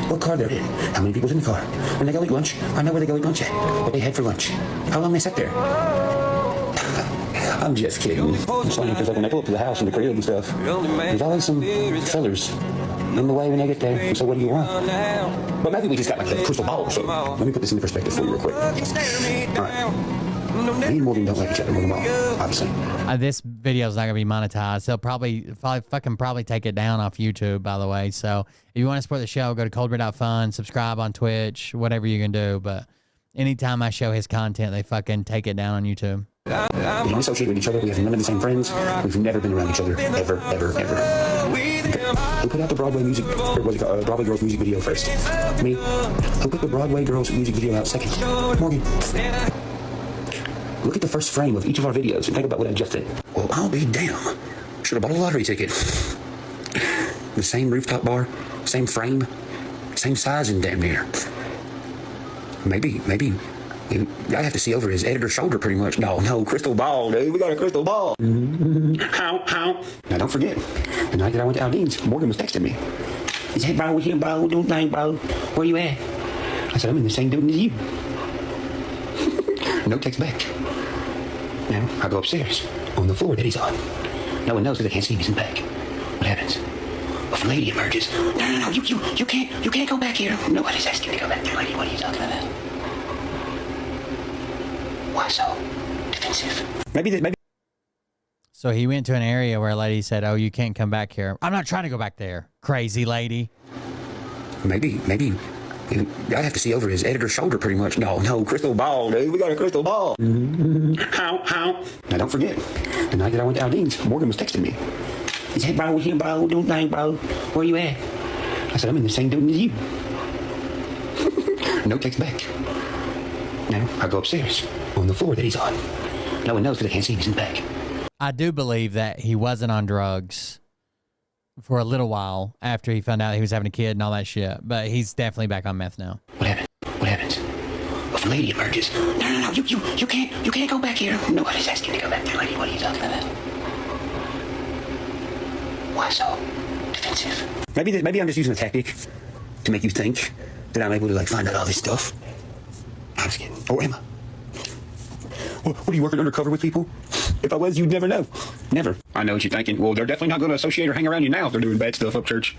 what car they're in, how many people's in the car. When they go eat lunch, I know where they go eat lunch at, where they head for lunch, how long they sit there. I'm just kidding. It's funny because like when they pull up to the house and the crib and stuff, there's always some fillers in the way when they get there. So what do you want? But maybe we just got like a crystal ball. So let me put this into perspective for you real quick. All right. Me and Morgan don't like each other more than all, obviously. This video is not going to be monetized. They'll probably take it down off YouTube, by the way. So if you want to support the show, go to coldbeer.fun, subscribe on Twitch, whatever you can do. But anytime I show his content, they fucking take it down on YouTube. We don't associate with each other. We have none of the same friends. We've never been around each other, ever, ever, ever. Who put out the Broadway music, or was it Broadway Girls music video first? Me. Who put the Broadway Girls music video out second? Morgan. Look at the first frame of each of our videos and think about what I just did. Well, I'll be damn. Should have bought a lottery ticket. The same rooftop bar, same frame, same size and damn near. Maybe. I have to see over his editor's shoulder pretty much. No, crystal ball, dude. We got a crystal ball. How? Now, don't forget, the night that I went to Aldine's, Morgan was texting me. He said, bro, here, bro, do thing, bro. Where you at? I said, I'm in the same building as you. No text back. Now, I go upstairs on the floor that he's on. No one knows because they can't see me in the back. What happens? A lady emerges. No, you can't go back here. Nobody's asking you to go back there, lady. What are you talking about? Why so defensive? Maybe. So he went to an area where a lady said, oh, you can't come back here. I'm not trying to go back there, crazy lady. Maybe. I have to see over his editor's shoulder pretty much. No, crystal ball, dude. We got a crystal ball. How? Now, don't forget, the night that I went to Aldine's, Morgan was texting me. He said, bro, here, bro, do thing, bro. Where you at? I said, I'm in the same building as you. No text back. Now, I go upstairs on the floor that he's on. No one knows because they can't see me in the back. I do believe that he wasn't on drugs for a little while after he found out he was having a kid and all that shit. But he's definitely back on meth now. What happens? A lady emerges. No, you can't go back here. Nobody's asking you to go back there, lady. What are you talking about? Why so defensive? Maybe I'm just using a tactic to make you think that I'm able to find out all this stuff. I'm just kidding. Or am I? What are you working undercover with people? If I was, you'd never know. Never. I know what you're thinking. Well, they're definitely not going to associate or hang around you now if they're doing bad stuff up church.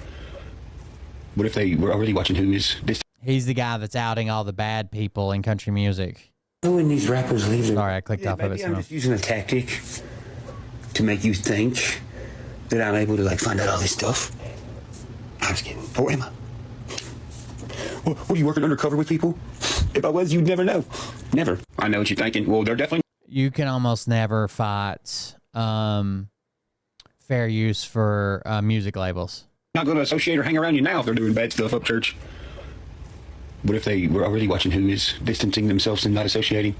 What if they were already watching who is this? He's the guy that's outing all the bad people in country music. When these rappers leave their... Sorry, I clicked off of it. I'm just using a tactic to make you think that I'm able to find out all this stuff. I'm just kidding. Or am I? What are you working undercover with people? If I was, you'd never know. Never. I know what you're thinking. Well, they're definitely... You can almost never fight fair use for music labels. Not going to associate or hang around you now if they're doing bad stuff up church. What if they were already watching who is distancing themselves and not associating?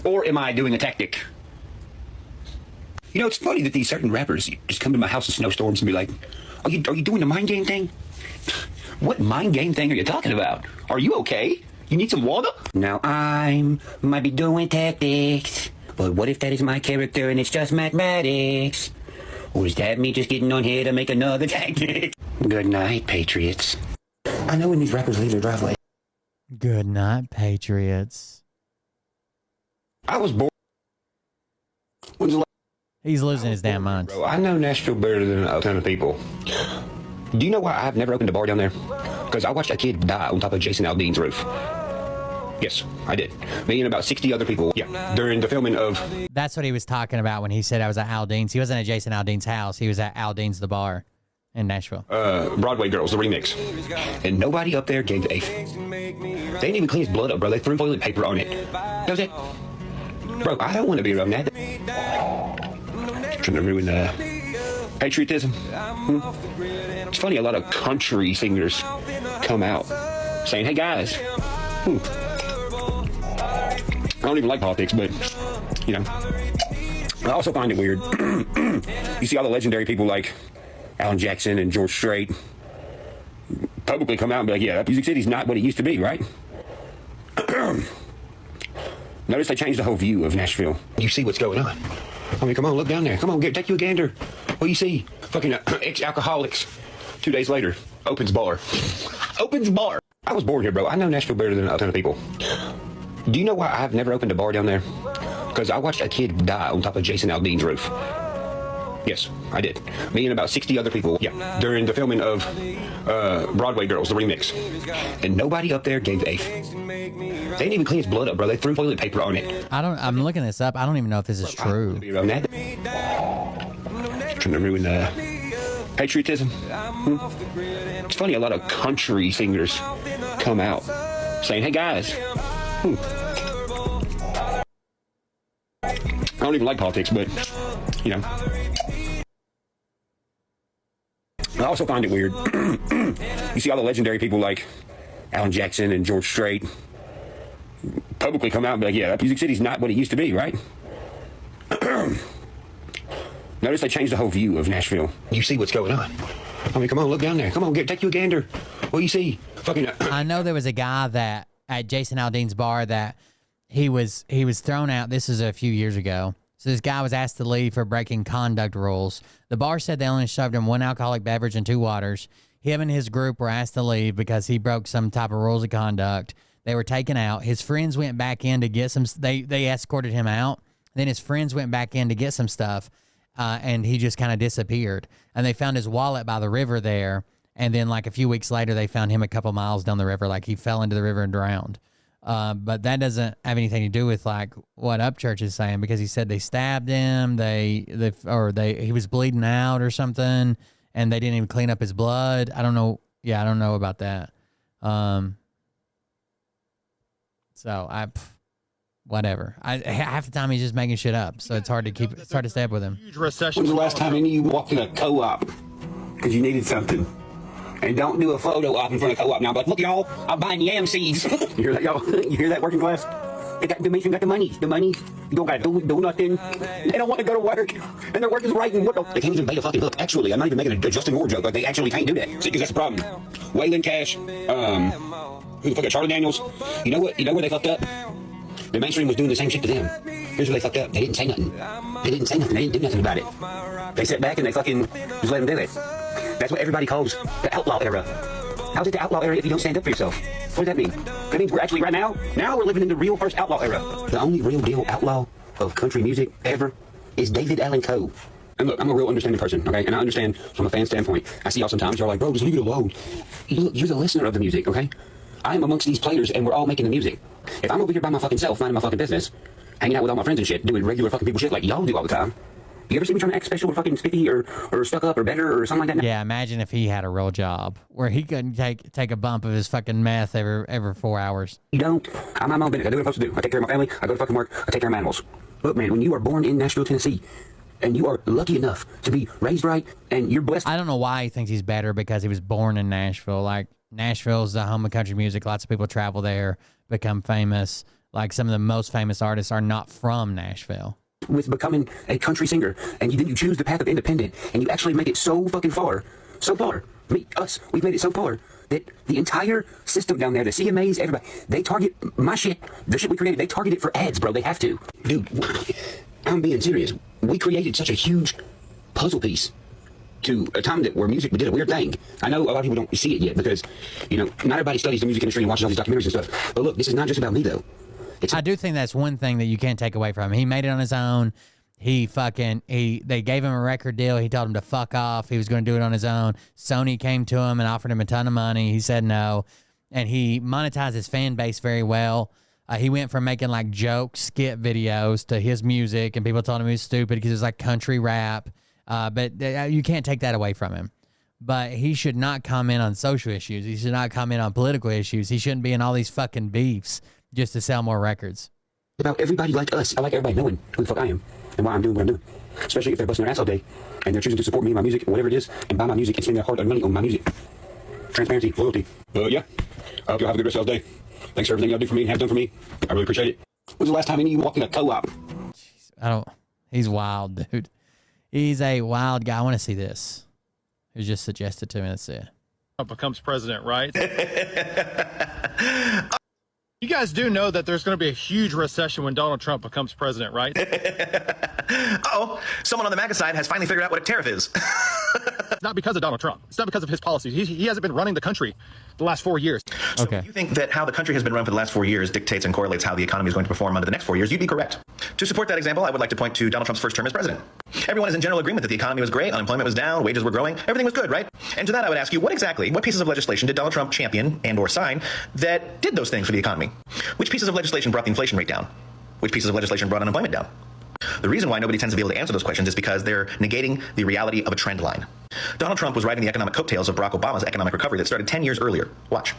Or am I doing a tactic? You know, it's funny that these certain rappers just come to my house in snowstorms and be like, are you doing the mind game thing? What mind game thing are you talking about? Are you okay? You need some water? Now might be doing tactics, but what if that is my character and it's just mathematics? Or is that me just getting on here to make another tactic? Good night, Patriots. I know when these rappers leave their driveway. Good night, Patriots. I was born. When's the last... He's losing his damn mind. Bro, I know Nashville better than a ton of people. Do you know why I've never opened a bar down there? Because I watched a kid die on top of Jason Aldean's roof. Yes, I did. Me and about 60 other people. Yeah, during the filming of... That's what he was talking about when he said I was at Aldean's. He wasn't at Jason Aldean's house. He was at Aldean's, the bar in Nashville. Broadway Girls, the remix. And nobody up there gave a... They didn't even clean his blood up, bro. They threw toilet paper on it. That was it. Bro, I don't want to be around that. Trying to ruin patriotism. It's funny, a lot of country singers come out saying, hey guys, I don't even like politics, but, you know, I also find it weird. You see all the legendary people like Alan Jackson and George Strait publicly come out and be like, yeah, Music City's not what it used to be, right? Notice they changed the whole view of Nashville. You see what's going on. I mean, come on, look down there. Come on, take you a gander. Well, you see, fucking ex-alcoholics, 2 days later, opens bar. Opens bar. I was born here, bro. I know Nashville better than a ton of people. Do you know why I've never opened a bar down there? Because I watched a kid die on top of Jason Aldean's roof. Yes, I did. Me and about 60 other people, yeah, during the filming of Broadway Girls, the remix. And nobody up there gave a They didn't even clean his blood up, bro. They threw toilet paper on it. I'm looking this up. I don't even know if this is true. Trying to ruin patriotism. It's funny, a lot of country singers come out saying, hey guys. I don't even like politics, but, you know. I also find it weird. You see all the legendary people like Alan Jackson and George Strait publicly come out and be like, yeah, Music City's not what it used to be, right? Notice they changed the whole view of Nashville. You see what's going on. I mean, come on, look down there. Come on, take you a gander. What do you see? Fucking. I know there was a guy that at Jason Aldean's bar that he was thrown out. This is a few years ago. So this guy was asked to leave for breaking conduct rules. The bar said they only served him 1 alcoholic beverage and 2 waters. Him and his group were asked to leave because he broke some type of rules of conduct. They were taken out. His friends went back in to get some. They escorted him out. Then his friends went back in to get some stuff, and he just kind of disappeared. And they found his wallet by the river there. And then like a few weeks later, they found him a couple miles down the river, like he fell into the river and drowned. But that doesn't have anything to do with like what Upchurch is saying, because he said they stabbed him, he was bleeding out or something, and they didn't even clean up his blood. I don't know. Yeah, I don't know about that. Whatever. Half the time he's just making shit up, so it's hard to stay up with him. Huge recession. When was the last time any of you walked in a co-op because you needed something? And don't do a photo op in front of co-op now. But look, y'all, I'm buying yam seeds. You hear that, y'all? You hear that, working class? They got the money. You don't got to do nothing. They don't want to go to work. And their work is right. And what the? They can't even pay a fucking look. Actually, I'm not even making a Justin Moore joke, but they actually can't do that. See, because that's the problem. Waylon Cash, who the fuck, Charlie Daniels. You know what? You know where they fucked up? The mainstream was doing the same shit to them. Here's where they fucked up. They didn't say nothing. They didn't do nothing about it. They sat back and they fucking just let them do it. That's what everybody calls the outlaw era. How's it the outlaw era if you don't stand up for yourself? What does that mean? That means we're actually right now we're living in the real first outlaw era. The only real deal outlaw of country music ever is David Allan Coe. And look, I'm a real understanding person, okay? And I understand from a fan standpoint. I see y'all sometimes, you're like, bro, just leave it alone. Look, you're the listener of the music, okay? I am amongst these players and we're all making the music. If I'm over here by my fucking self, minding my fucking business, hanging out with all my friends and shit, doing regular fucking people shit like y'all do all the time, you ever see me trying to act special or fucking spiffy or stuck up or better or something like that? Yeah, imagine if he had a real job where he couldn't take a bump of his fucking meth every 4 hours. You don't. I'm my own business. I do what I'm supposed to do. I take care of my family. I go to fucking work. I take care of my animals. Look, man, when you are born in Nashville, Tennessee, and you are lucky enough to be raised right and you're blessed. I don't know why he thinks he's better because he was born in Nashville. Like, Nashville's the home of country music. Lots of people travel there, become famous. Like, some of the most famous artists are not from Nashville. With becoming a country singer, and then you choose the path of independent, and you actually make it so fucking far, we've made it so far that the entire system down there, the CMAs, everybody, they target my shit, the shit we created, they target it for ads, bro. They have to. Dude, I'm being serious. We created such a huge puzzle piece to a time where music did a weird thing. I know a lot of people don't see it yet because, you know, not everybody studies the music industry and watches all these documentaries and stuff. But look, this is not just about me, though. I do think that's one thing that you can't take away from him. He made it on his own. They gave him a record deal. He told him to fuck off. He was going to do it on his own. Sony came to him and offered him a ton of money. He said no. And he monetized his fan base very well. He went from making like joke skit videos to his music, and people told him he was stupid because it was like country rap. But you can't take that away from him. But he should not comment on social issues. He should not comment on political issues. He shouldn't be in all these fucking beefs just to sell more records. About everybody like us. I like everybody knowing who the fuck I am and why I'm doing what I'm doing. Especially if they're busting their ass all day and they're choosing to support me and my music, whatever it is, and buy my music and spend their hard-earned money on my music. Transparency, loyalty. Yeah. I hope y'all have a good rest of y'all day. Thanks for everything y'all do for me and have done for me. I really appreciate it. When was the last time any of you walked in a co-op? He's wild, dude. He's a wild guy. I want to see this. It was just suggested to me. Let's see it. Trump becomes president, right? You guys do know that there's going to be a huge recession when Donald Trump becomes president, right? Uh-oh, someone on the MAGA side has finally figured out what a tariff is. It's not because of Donald Trump. It's not because of his policies. He hasn't been running the country the last 4 years. So Okay. if you think that how the country has been run for the last 4 years dictates and correlates how the economy is going to perform under the next 4 years, you'd be correct. To support that example, I would like to point to Donald Trump's first term as president. Everyone is in general agreement that the economy was great, unemployment was down, wages were growing, everything was good, right? And to that I would ask you, what pieces of legislation did Donald Trump champion and or sign that did those things for the economy? Which pieces of legislation brought the inflation rate down? Which pieces of legislation brought unemployment down? The reason why nobody tends to be able to answer those questions is because they're negating the reality of a trend line. Donald Trump was riding the economic coattails of Barack Obama's economic recovery that started 10 years earlier. Watch.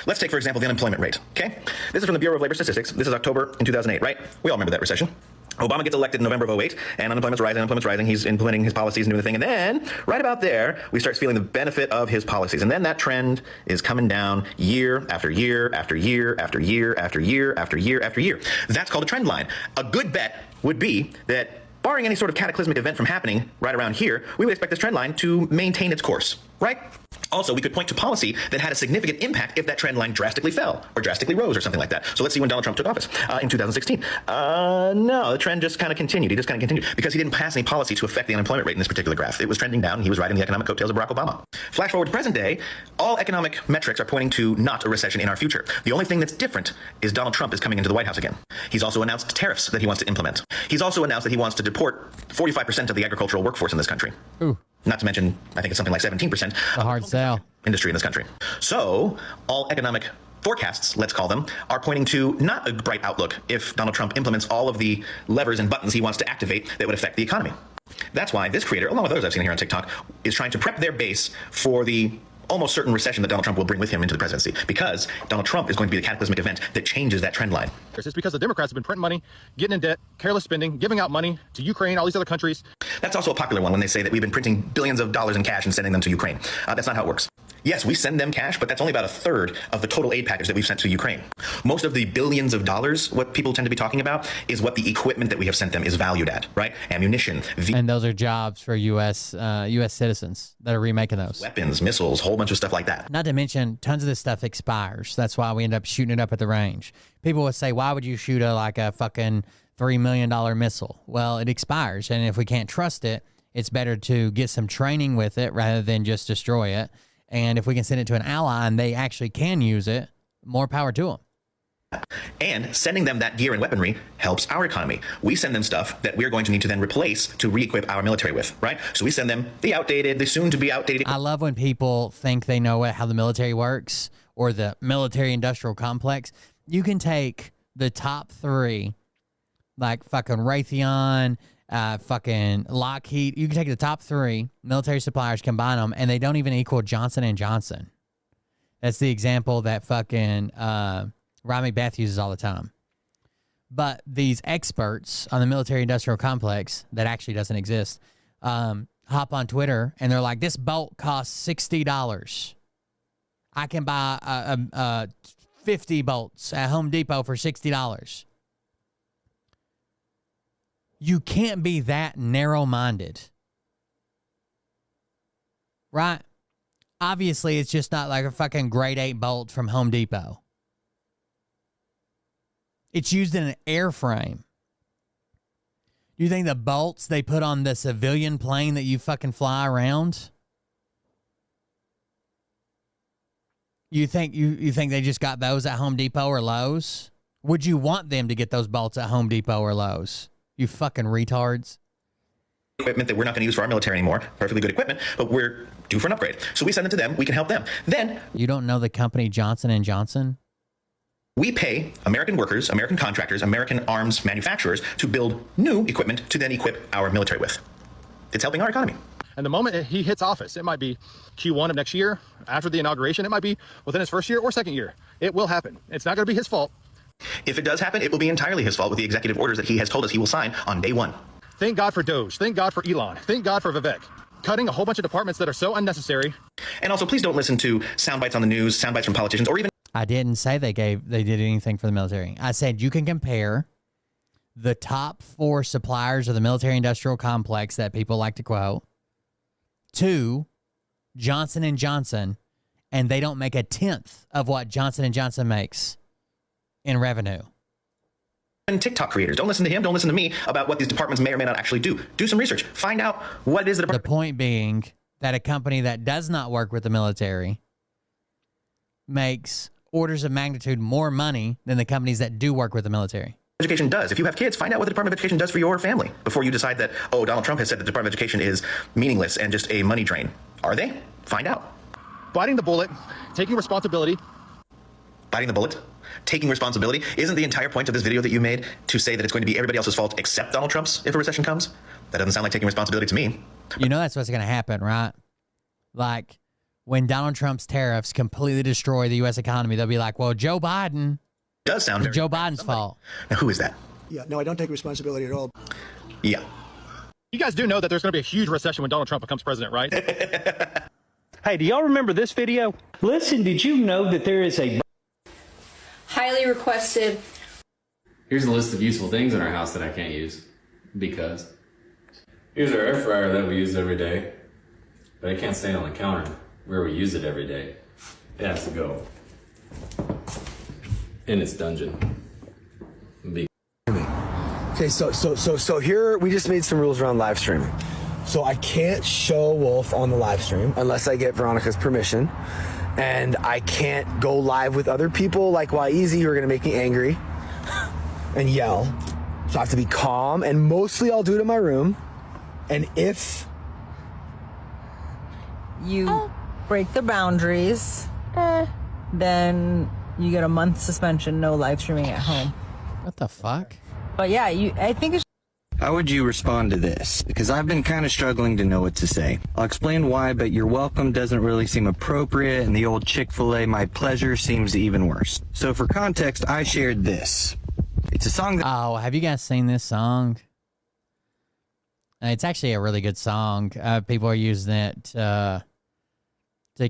Let's take, for example, the unemployment rate, okay? This is from the Bureau of Labor Statistics. This is October in 2008, right? We all remember that recession. Obama gets elected in November of 2008, and unemployment's rising. He's implementing his policies and doing the thing. And then, right about there, we start feeling the benefit of his policies. And then that trend is coming down year after year after year after year after year after year after year. That's called a trend line. A good bet would be that, barring any sort of cataclysmic event from happening right around here, we would expect this trend line to maintain its course, right? Also, we could point to policy that had a significant impact if that trend line drastically fell or drastically rose or something like that. So let's see when Donald Trump took office in 2016. No, the trend just kind of continued. He just kind of continued because he didn't pass any policy to affect the unemployment rate in this particular graph. It was trending down. He was riding the economic coattails of Barack Obama. Flash forward to present day, all economic metrics are pointing to not a recession in our future. The only thing that's different is Donald Trump is coming into the White House again. He's also announced tariffs that he wants to implement. He's also announced that he wants to deport 45% of the agricultural workforce in this country. Ooh. Not to mention, I think it's something like 17%. A hard sell. Industry in this country. So all economic forecasts, let's call them, are pointing to not a bright outlook if Donald Trump implements all of the levers and buttons he wants to activate that would affect the economy. That's why this creator, along with others I've seen here on TikTok, is trying to prep their base for the almost certain recession that Donald Trump will bring with him into the presidency, because Donald Trump is going to be the cataclysmic event that changes that trend line. It's because the Democrats have been printing money, getting in debt, careless spending, giving out money to Ukraine, all these other countries. That's also a popular one when they say that we've been printing billions of dollars in cash and sending them to Ukraine. That's not how it works. Yes, we send them cash, but that's only about a third of the total aid package that we've sent to Ukraine. Most of the billions of dollars, what people tend to be talking about, is what the equipment that we have sent them is valued at, right? Ammunition, And those are jobs for U.S. citizens that are remaking those. weapons, missiles, whole bunch of stuff like that. Not to mention, tons of this stuff expires. That's why we end up shooting it up at the range. People would say, why would you shoot a fucking $3 million missile? Well, it expires. And if we can't trust it, it's better to get some training with it rather than just destroy it. And if we can send it to an ally and they actually can use it, more power to them. And sending them that gear and weaponry helps our economy. We send them stuff that we're going to need to then replace to re-equip our military with, right? So we send them the outdated, the soon-to-be outdated. I love when people think they know how the military works or the military-industrial complex. You can take the top three, like fucking Raytheon, fucking Lockheed. You can take the top three military suppliers, combine them, and they don't even equal Johnson & Johnson. That's the example that fucking Ryan McBeth uses all the time. But these experts on the military-industrial complex that actually doesn't exist hop on Twitter, and they're like, this bolt costs $60. I can buy 50 bolts at Home Depot for $60. You can't be that narrow-minded. Right? Obviously, it's just not like a fucking grade 8 bolt from Home Depot. It's used in an airframe. Do you think the bolts they put on the civilian plane that you fucking fly around? You think they just got those at Home Depot or Lowe's? Would you want them to get those bolts at Home Depot or Lowe's? You fucking retards. Equipment that we're not going to use for our military anymore. Perfectly good equipment, but we're due for an upgrade. So we send them to them. We can help them. Then you don't know the company Johnson & Johnson? We pay American workers, American contractors, American arms manufacturers to build new equipment to then equip our military with. It's helping our economy. And the moment he hits office, it might be Q1 of next year, after the inauguration, it might be within his first year or second year. It will happen. It's not going to be his fault. If it does happen, it will be entirely his fault with the executive orders that he has told us he will sign on day one. Thank God for Doge. Thank God for Elon. Thank God for Vivek. Cutting a whole bunch of departments that are so unnecessary. And also, please don't listen to sound bites on the news, sound bites from politicians, or even... I didn't say they did anything for the military. I said you can compare the top 4 suppliers of the military-industrial complex that people like to quote to Johnson & Johnson, and they don't make a tenth of what Johnson & Johnson makes in revenue. And TikTok creators. Don't listen to him. Don't listen to me about what these departments may or may not actually do. Do some research. Find out what it is the The point being that a company that does not work with the military makes orders of magnitude more money than the companies that do work with the military. Education does. If you have kids, find out what the Department of Education does for your family before you decide that, oh, Donald Trump has said that the Department of Education is meaningless and just a money drain. Are they? Find out. Biting the bullet, taking responsibility. Biting the bullet, taking responsibility. Isn't the entire point of this video that you made to say that it's going to be everybody else's fault except Donald Trump's if a recession comes? That doesn't sound like taking responsibility to me. You know that's what's going to happen, right? Like, when Donald Trump's tariffs completely destroy the U.S. economy, they'll be like, well, Joe Biden. It does sound very Joe Biden's fault. Now, who is that? Yeah, no, I don't take responsibility at all. Yeah. You guys do know that there's going to be a huge recession when Donald Trump becomes president, right? Hey, do y'all remember this video? Listen, did you know that there is a highly requested? Here's a list of useful things in our house that I can't use because here's our air fryer that we use every day, but it can't stay on the counter where we use it every day. It has to go in its dungeon. Okay, so here we just made some rules around live streaming. So I can't show Wolf on the live stream unless I get Veronica's permission. And I can't go live with other people like YEZ who are going to make me angry and yell. So I have to be calm, and mostly I'll do it in my room. And if You break the boundaries, then you get a month suspension, no live streaming at home. What the fuck? But yeah, I think it's... How would you respond to this? Because I've been kind of struggling to know what to say. I'll explain why, but you're welcome doesn't really seem appropriate, and the old Chick-fil-A my pleasure seems even worse. So for context, I shared this. It's a song that... Oh, have you guys seen this song? It's actually a really good song. People are using it to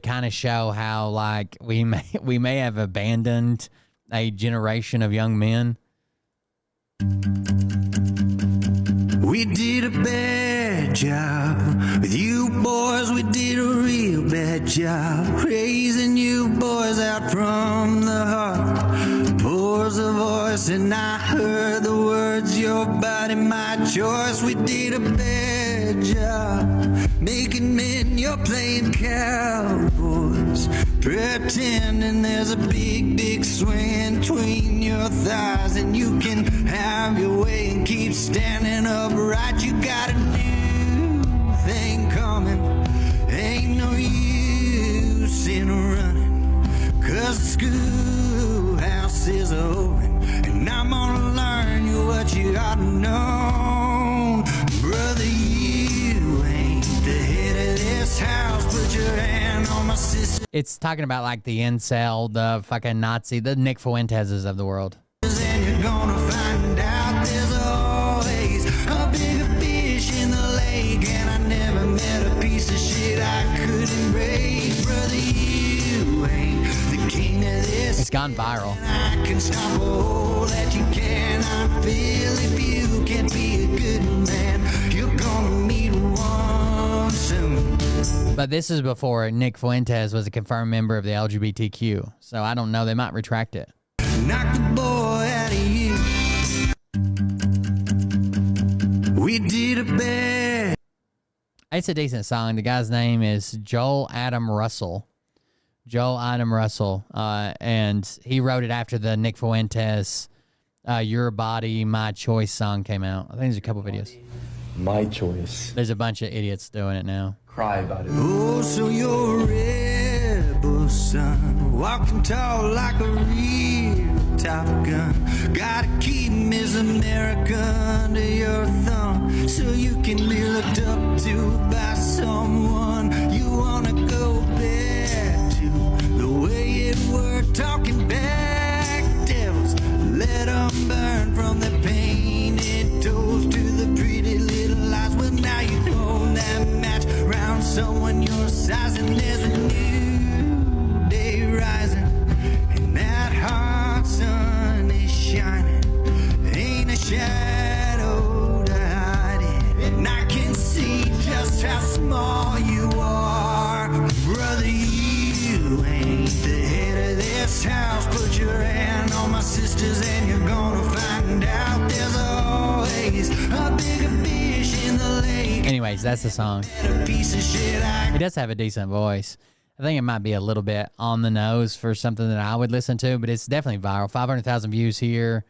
kind of show how, like, we may have abandoned a generation of young men. We did a bad job with you boys. We did a real bad job raising you boys out from the heart. Pours a voice and I heard the words, your body, my choice. We did a bad job making men, you're playing cowboys, pretending there's a big, big swing between your thighs, and you can have your way and keep standing upright. You got a new thing coming, ain't no use in running, 'cause the schoolhouse is open, and I'm gonna learn you what you ought to know. Brother, you ain't the head of this house, put your hand on my sister. It's talking about, like, the incel, the fucking Nazi, the Nick Fuenteses of the world. And you're gonna find out there's always a bigger fish in the lake, and I never met a piece of shit I couldn't break. Brother, you ain't the king of this. It's gone viral. I can stop a hole that you cannot fill. If you can't be a good man, you're gonna meet one soon. But this is before Nick Fuentes was a confirmed member of the LGBTQ. So I don't know. They might retract it. Knock the boy out of you. We did a bad. It's a decent song. The guy's name is Joel Adam Russell. Joel Adam Russell. And he wrote it after the Nick Fuentes Your Body, My Choice song came out. I think there's a couple videos. My choice. There's a bunch of idiots doing it now. Cry about it. Oh, so you're a rebel son, walking tall like a real Top Gun. Gotta keep Miss America under your thumb, so you can be looked up to by someone. You wanna go back to the way it were, talking back devils. Let them burn from the painted toes to the pretty little lies. Well, now you hold that match round someone your size, and there's a new day rising, and that hot sun is shining. Ain't a shadow to hide it, and I can see just how small you are. Brother, you ain't the head of this house. Put your hand on my sisters and you're gonna find find out there's always a bigger fish in the lake. Anyways, that's the song. A piece of shit He does have a decent voice. I think it might be a little bit on the nose for something that I would listen to, but it's definitely viral. 500,000 views here.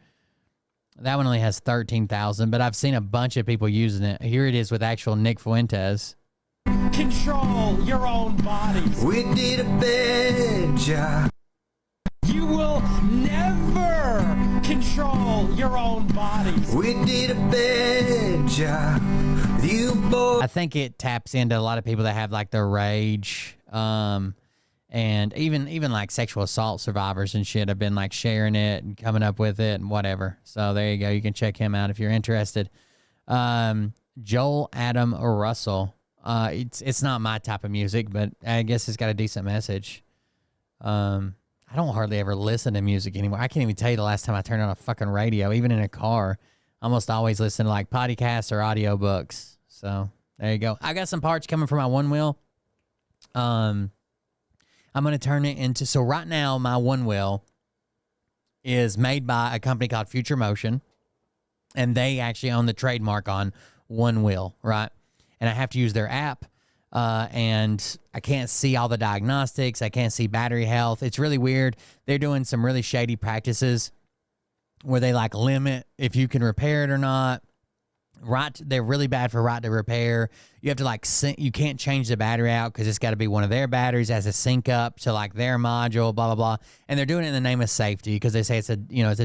That one only has 13,000, but I've seen a bunch of people using it. Here it is with actual Nick Fuentes. Control your own bodies. We did a bad job. You will never control your own bodies. We did a bad job. You boy. I think it taps into a lot of people that have like the rage, and even like sexual assault survivors and shit have been like sharing it and coming up with it and whatever. So there you go. You can check him out if you're interested. Joel Adam Russell. It's not my type of music, but I guess it's got a decent message. I don't hardly ever listen to music anymore. I can't even tell you the last time I turned on a fucking radio, even in a car. I almost always listen to like podcasts or audiobooks. So there you go. I got some parts coming for my one wheel. I'm going to turn it into, so right now my one wheel is made by a company called Future Motion, and they actually own the trademark on one wheel, right? And I have to use their app, and I can't see all the diagnostics. I can't see battery health. It's really weird. They're doing some really shady practices where they like limit if you can repair it or not. Right, they're really bad for right to repair. You have to like you can't change the battery out because it's got to be one of their batteries as a sync up to like their module, blah blah blah. And they're doing it in the name of safety because they say it's a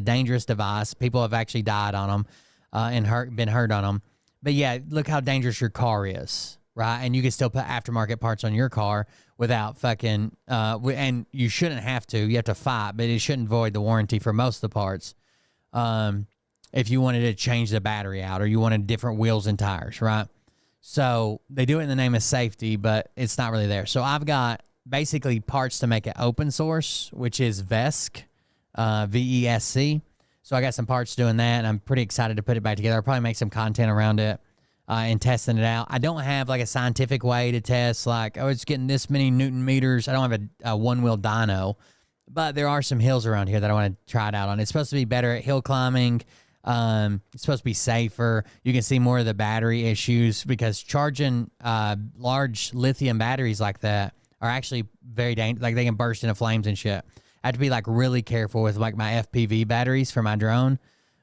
dangerous device. People have actually died on them and been hurt on them. But yeah, look how dangerous your car is, right? And you can still put aftermarket parts on your car without fucking and you shouldn't have to. You have to fight, but it shouldn't void the warranty for most of the parts. If you wanted to change the battery out or you wanted different wheels and tires, right? So they do it in the name of safety, but it's not really there. So I've got basically parts to make it open source, which is VESC, VESC. So I got some parts doing that, and I'm pretty excited to put it back together. I'll probably make some content around it and testing it out. I don't have like a scientific way to test like, oh, it's getting this many Newton meters. I don't have a one-wheel dyno, but there are some hills around here that I want to try it out on. It's supposed to be better at hill climbing. It's supposed to be safer. You can see more of the battery issues because charging large lithium batteries like that are actually very dangerous. Like they can burst into flames and shit. I have to be like really careful with like my FPV batteries for my drone.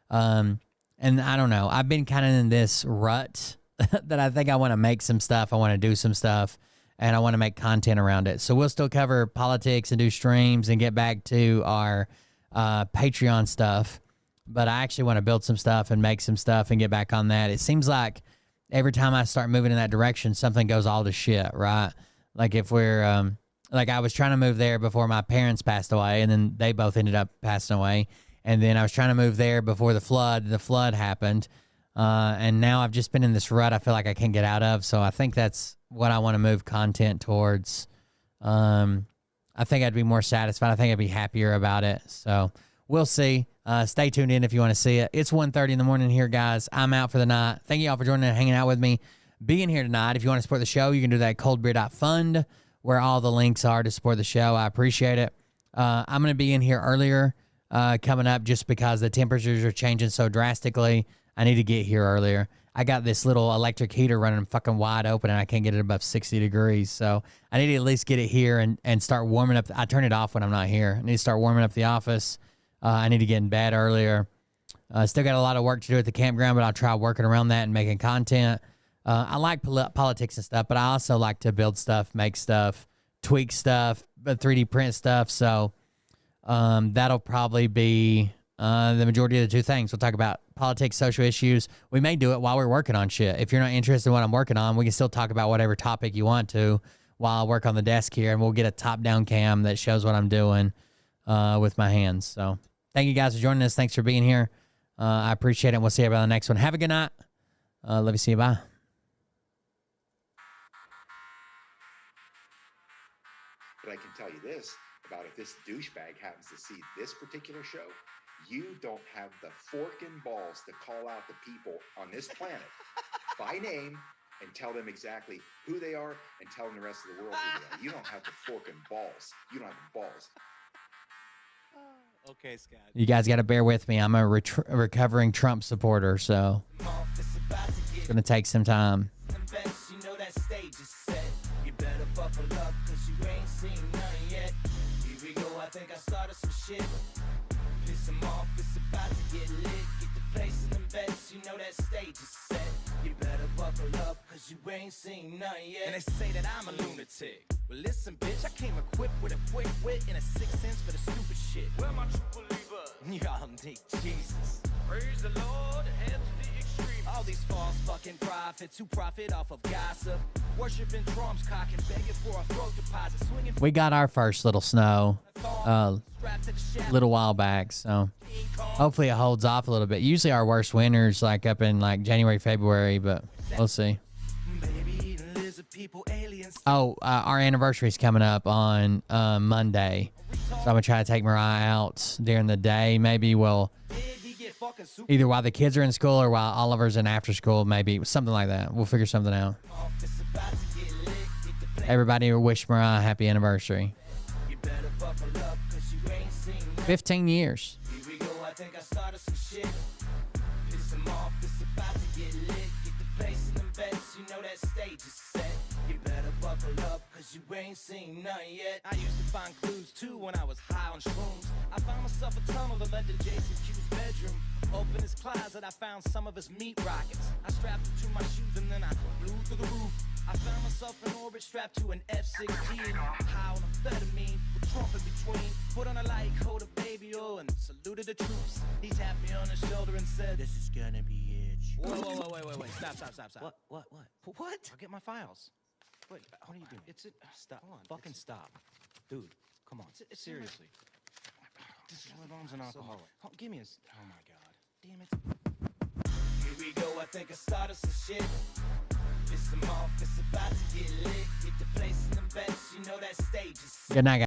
And I don't know. I've been kind of in this rut that I think I want to make some stuff. I want to do some stuff and I want to make content around it. So we'll still cover politics and do streams and get back to our Patreon stuff. But I actually want to build some stuff and make some stuff and get back on that. It seems like every time I start moving in that direction, something goes all to shit, right? Like if we're, like I was trying to move there before my parents passed away, and then they both ended up passing away. And then I was trying to move there before the flood happened. And now I've just been in this rut I feel like I can't get out of. So I think that's what I want to move content towards. I think I'd be more satisfied. I think I'd be happier about it. So we'll see. Stay tuned in if you want to see it. It's 1:30 in the morning here, guys. I'm out for the night. Thank you all for joining and hanging out with me, being here tonight. If you want to support the show, you can do that at coldbeer.fund, where all the links are to support the show. I appreciate it. I'm going to be in here earlier coming up just because the temperatures are changing so drastically. I need to get here earlier. I got this little electric heater running fucking wide open, and I can't get it above 60 degrees. So I need to at least get it here and start warming up. I turn it off when I'm not here. I need to start warming up the office. I need to get in bed earlier. Still got a lot of work to do at the campground, but I'll try working around that and making content. I like politics and stuff, but I also like to build stuff, make stuff, tweak stuff, 3D print stuff. So that'll probably be the majority of the two things. We'll talk about politics, social issues. We may do it while we're working on shit. If you're not interested in what I'm working on, we can still talk about whatever topic you want to while I work on the desk here, and we'll get a top-down cam that shows what I'm doing with my hands. So thank you guys for joining us. Thanks for being here. I appreciate it. We'll see you about the next one. Have a good night. Love you. See you. Bye. But I can tell you this about if this douchebag happens to see this particular show, you don't have the forking balls to call out the people on this planet by name and tell them exactly who they are and tell them the rest of the world who they are. You don't have the forking balls. You don't have the balls. Okay, Scott. You guys got to bear with me. I'm a recovering Trump supporter, so it's going to take some time. You ain't seen none yet. And they say that I'm a lunatic. Well, listen, bitch, I came equipped with a quick wit and a 6th sense for the stupid shit. Where my true believer? Y'all need Jesus. Praise the Lord, head to the extreme. All these false fucking prophets who profit off of gossip, worshiping drums, cocking, begging for a throat deposit, swinging. We got our first little snow a little while back, so hopefully it holds off a little bit. Usually our worst winter's like up in like January, February, but we'll see. Oh, our anniversary's coming up on Monday, so I'm gonna try to take Mariah out during the day. Maybe we'll either while the kids are in school or while Oliver's in after school, maybe something like that. We'll figure something out. Everybody wish Mariah a happy anniversary. 15 years. You ain't seen none yet. I used to find clues too when I was high on shrooms. I found myself a tunnel that led to Jason Q's bedroom. Open his closet, I found some of his meat rockets. I strapped it to my shoes and then I flew through the roof. I found myself in orbit strapped to an F-16. High on amphetamine with Trump in between. Put on a light coat of baby oil and saluted the troops. He tapped me on the shoulder and said, "This is gonna be it." Whoa, wait. Stop. What? I'll get my files. Wait, what are you doing? Stop. Fucking stop. Dude, come on. Seriously. My mom's an alcoholic. Give me a... Oh, my God. Damn it. Here we go. I think I started some shit. It's the office about to get lit. Get the place in the best. You know that stage is... Good night, guys.